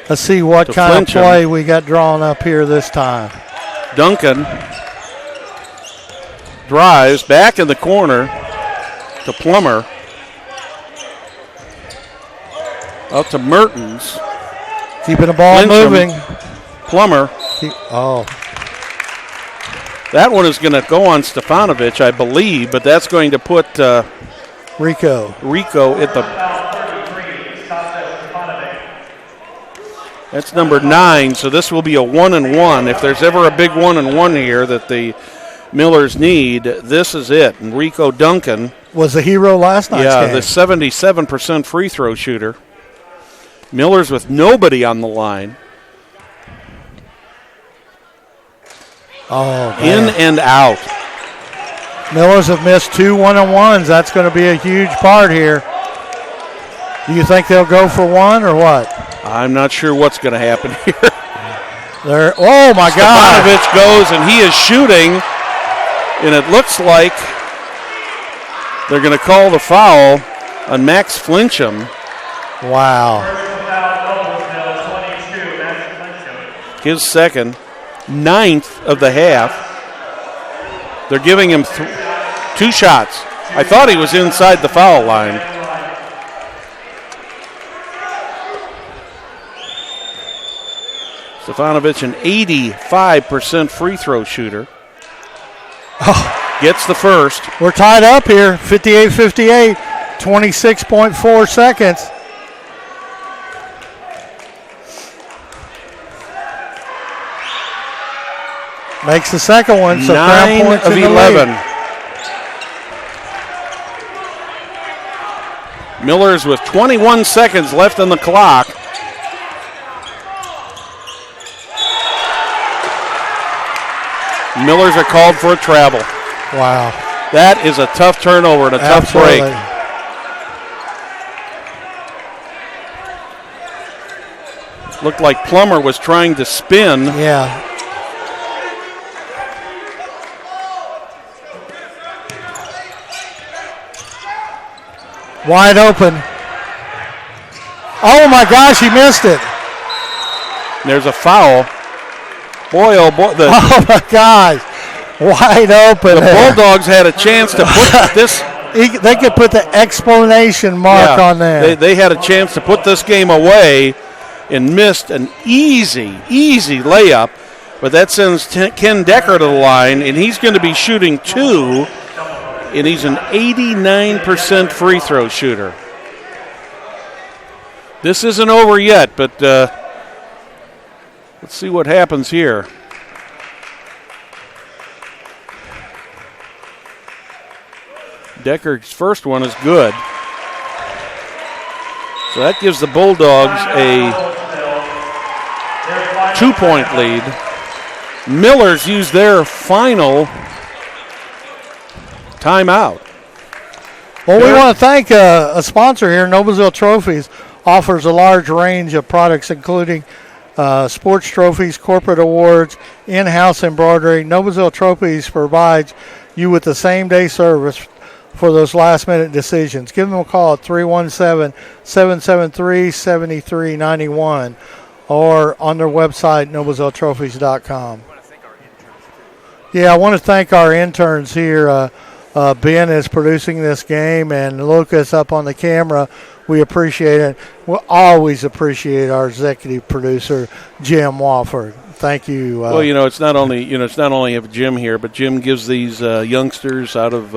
B: Let's see what kind of play we got drawn up here this time.
A: Duncan drives back in the corner to Plummer. Up to Mertens.
B: Keeping the ball moving.
A: Plummer. That one is going to go on Stefanovic, I believe, but that's going to put
B: Rico
A: at the. That's number 9, so this will be a 1-and-1. If there's ever a big 1-and-1 here that the Millers need, this is it. And Rico Duncan
B: was the hero last night's game.
A: Yeah, the 77% free throw shooter. Millers with nobody on the line.
B: Oh,
A: in and out.
B: Millers have missed 2 1-on-1s. That's going to be a huge part here. Do you think they'll go for one or what?
A: I'm not sure what's going to happen here.
B: Oh, my God.
A: Stefanovic goes, and he is shooting, and it looks like they're going to call the foul on Max Flincham.
B: Wow.
A: His second, 9th of the half. They're giving him 2 shots. I thought he was inside the foul line. Stefanovic, an 85% free throw shooter. Gets the first.
B: We're tied up here, 58-58, 26.4 seconds. Makes the second one, so
A: 9
B: Crown Point's
A: of
B: in the
A: 11.
B: lead.
A: Millers with 21 seconds left on the clock. Millers are called for a travel.
B: Wow.
A: That is a tough turnover and a tough break. Looked like Plummer was trying to spin.
B: Yeah. Wide open. Oh, my gosh, he missed it.
A: There's a foul. Boy, oh, boy.
B: Oh, my gosh. Wide open.
A: The Bulldogs had a chance to put this.
B: They could put the explanation mark on there.
A: They had a chance to put this game away and missed an easy layup. But that sends Ken Decker to the line, and he's going to be shooting 2, and he's an 89% free throw shooter. This isn't over yet, but let's see what happens here. Decker's first one is good. So that gives the Bulldogs a 2-point lead. Millers used their final timeout.
B: Well, we want to thank a sponsor here. Noblesville Trophies offers a large range of products, including sports trophies, corporate awards, in-house embroidery. Noblesville Trophies provides you with the same-day service for those last-minute decisions. Give them a call at 317-773-7391 or on their website, noblesvilletrophies.com. Yeah, I want to thank our interns here. Ben is producing this game, and Lucas up on the camera. We appreciate it. We'll always appreciate our executive producer, Jim Wofford. Thank you.
A: Well, it's not only have Jim here, but Jim gives these youngsters out of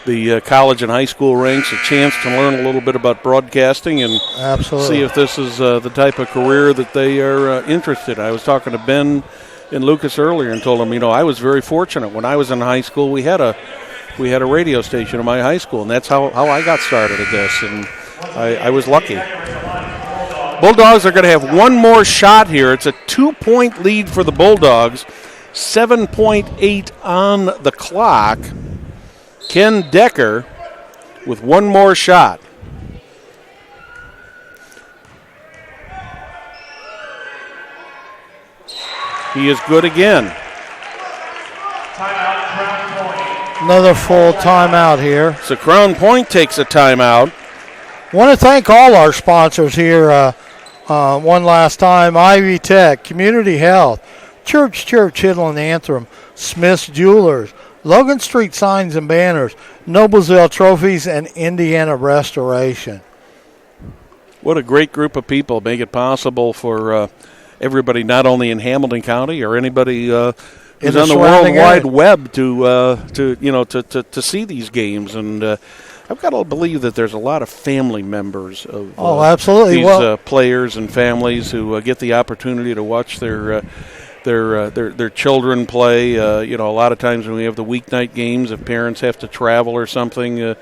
A: the college and high school ranks a chance to learn a little bit about broadcasting and
B: absolutely
A: see if this is the type of career that they are interested in. I was talking to Ben and Lucas earlier and told them, I was very fortunate. When I was in high school, we had a radio station in my high school, and that's how I got started at this, and I was lucky. Bulldogs are going to have one more shot here. It's a 2-point lead for the Bulldogs, 7.8 on the clock. Ken Decker with one more shot. He is good again.
B: Another full timeout here.
A: So Crown Point takes a timeout.
B: Want to thank all our sponsors here one last time. Ivy Tech, Community Health, Church Hittle and Anthem, Smith's Jewelers, Logan Street Signs and Banners, Noblesville Trophies, and Indiana Restoration.
A: What a great group of people make it possible for everybody, not only in Hamilton County or anybody who's on the World Wide Web to see these games. And I've got to believe that there's a lot of family members of
B: absolutely.
A: These players and families who get the opportunity to watch their children play. A lot of times when we have the weeknight games, if parents have to travel or something,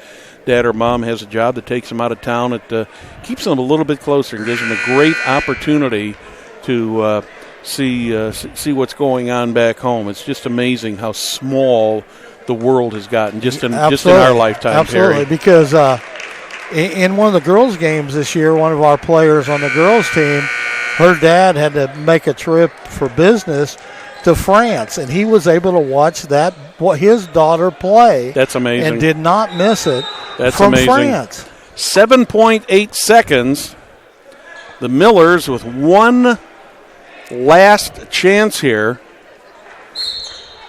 A: dad or mom has a job that takes them out of town. It keeps them a little bit closer and gives them a great opportunity to see what's going on back home. It's just amazing how small the world has gotten just in our lifetime.
B: Absolutely,
A: Perry.
B: Because in one of the girls' games this year, one of our players on the girls' team, her dad had to make a trip for business to France, and he was able to watch his daughter play.
A: That's amazing.
B: And did not miss it.
A: That's
B: from
A: amazing.
B: France.
A: 7.8 seconds. The Millers with one last chance here.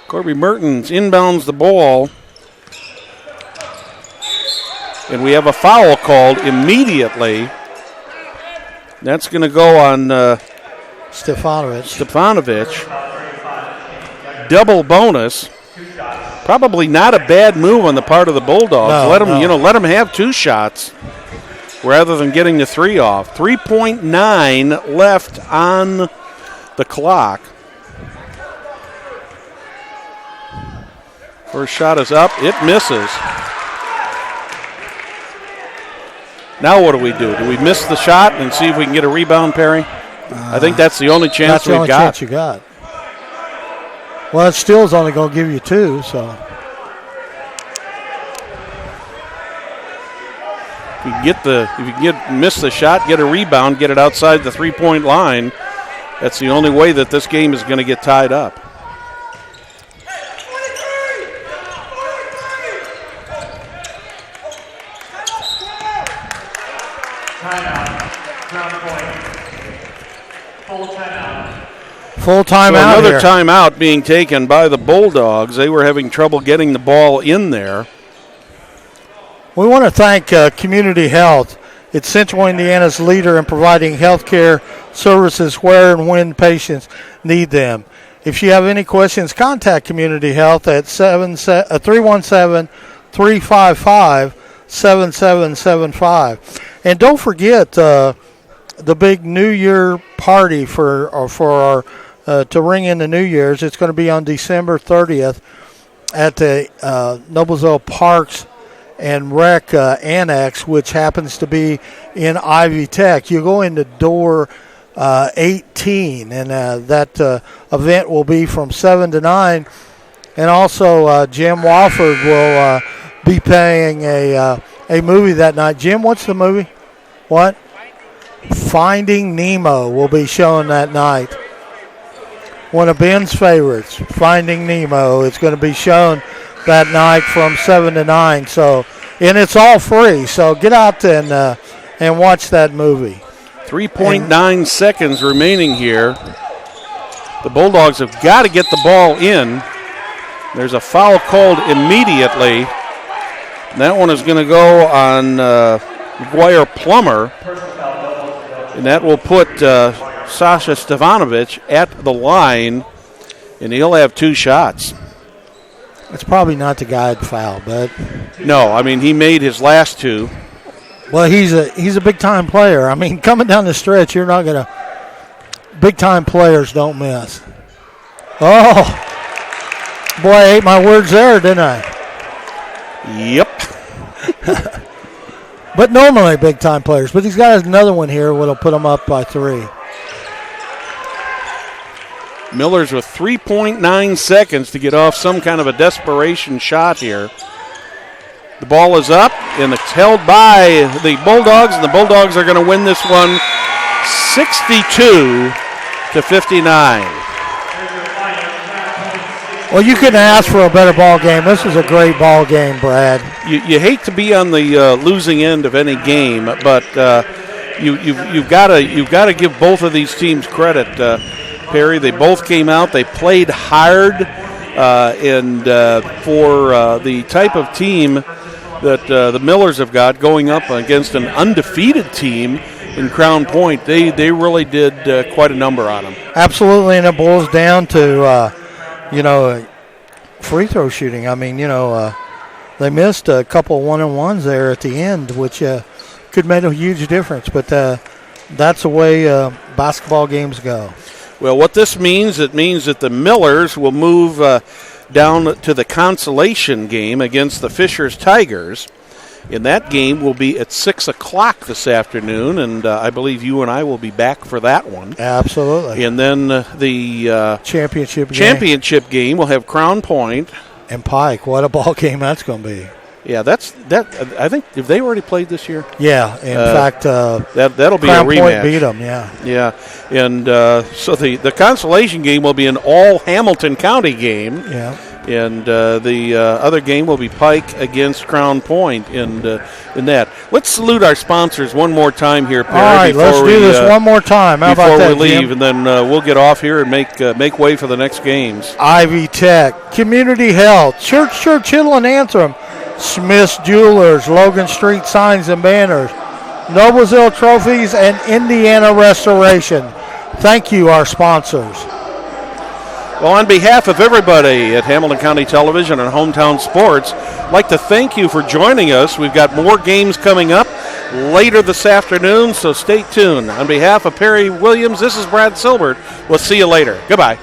A: Corby Mertens inbounds the ball. And we have a foul called immediately. That's going to go on
B: Stefanovic.
A: Double bonus. Probably not a bad move on the part of the Bulldogs. Let them have two shots rather than getting the three off. 3.9 left on the clock. First shot is up. It misses. Now what do we do? Do we miss the shot and see if we can get a rebound, Perry? I think that's the only chance we've got.
B: That's the only chance you got. Well, it still is only going to give you two, so.
A: If you can miss the shot, get a rebound, get it outside the 3-point line, that's the only way that this game is going to get tied up.
E: Timeout. Crown Point. Full timeout.
B: Full timeout.
A: So another
B: here.
A: timeout being taken by the Bulldogs. They were having trouble getting the ball in there.
B: We want to thank Community Health. It's Central Indiana's leader in providing health care services where and when patients need them. If you have any questions, contact Community Health at 317-355-7775. And don't forget the big New Year party for our to ring in the New Year's. It's going to be on December 30th at the Noblesville Parks and Rec Annex, which happens to be in Ivy Tech. You go into door 18, and that event will be from 7 to 9. And also Jim Wofford will be playing a movie that night. Jim, what's the movie? What? Finding Nemo will be shown that night. One of Ben's favorites, Finding Nemo. It's going to be shown that night from 7 to 9. So, and it's all free. So get out and watch that movie.
A: 3.9 seconds remaining here. The Bulldogs have got to get the ball in. There's a foul called immediately. That one is going to go on McGuire Plummer. And that will put Sasha Stefanovic at the line. And he'll have 2 shots.
B: It's probably not the guy that fouled, but
A: no, I mean he made his last 2.
B: Well, he's a big time player. I mean, coming down the stretch, you're not gonna. Big time players don't miss. Oh, boy, I ate my words there, didn't I?
A: Yep.
B: But normally big time players. But he's got another one here that'll put him up by 3.
A: Miller's with 3.9 seconds to get off some kind of a desperation shot here. The ball is up, and it's held by the Bulldogs, and the Bulldogs are going to win this one 62-59.
B: Well, you couldn't ask for a better ball game. This is a great ball game, Brad.
A: You hate to be on the losing end of any game, but you've got to give both of these teams credit. Perry, they both came out. They played hard, and for the type of team that the Millers have got going up against an undefeated team in Crown Point, they really did quite a number on them.
B: Absolutely, and it boils down to free throw shooting. I mean, they missed a couple 1-and-1s there at the end, which could make a huge difference. But that's the way basketball games go.
A: Well, what this means, it means that the Millers will move down to the consolation game against the Fishers Tigers. And that game will be at 6 o'clock this afternoon, and I believe you and I will be back for that one.
B: Absolutely.
A: And then the
B: championship
A: game will have Crown Point.
B: And Pike. What a ball game that's going to be.
A: Yeah, I think, have they already played this year?
B: Yeah, in fact,
A: that'll be
B: Crown
A: a rematch.
B: Point beat them, yeah.
A: Yeah, and so the consolation game will be an all Hamilton County game.
B: Yeah.
A: And the other game will be Pike against Crown Point in that. Let's salute our sponsors one more time here, Perry.
B: All right, let's do this one more time. How about that,
A: before we leave,
B: Jim?
A: and then we'll get off here and make way for the next games.
B: Ivy Tech, Community Health, Church Hittle and Anthem, Smith's Jewelers, Logan Street Signs and Banners, Noblesville Trophies, and Indiana Restoration. Thank you, our sponsors.
A: Well, on behalf of everybody at Hamilton County Television and Hometown Sports, I'd like to thank you for joining us. We've got more games coming up later this afternoon, so stay tuned. On behalf of Perry Williams, this is Brad Silbert. We'll see you later. Goodbye.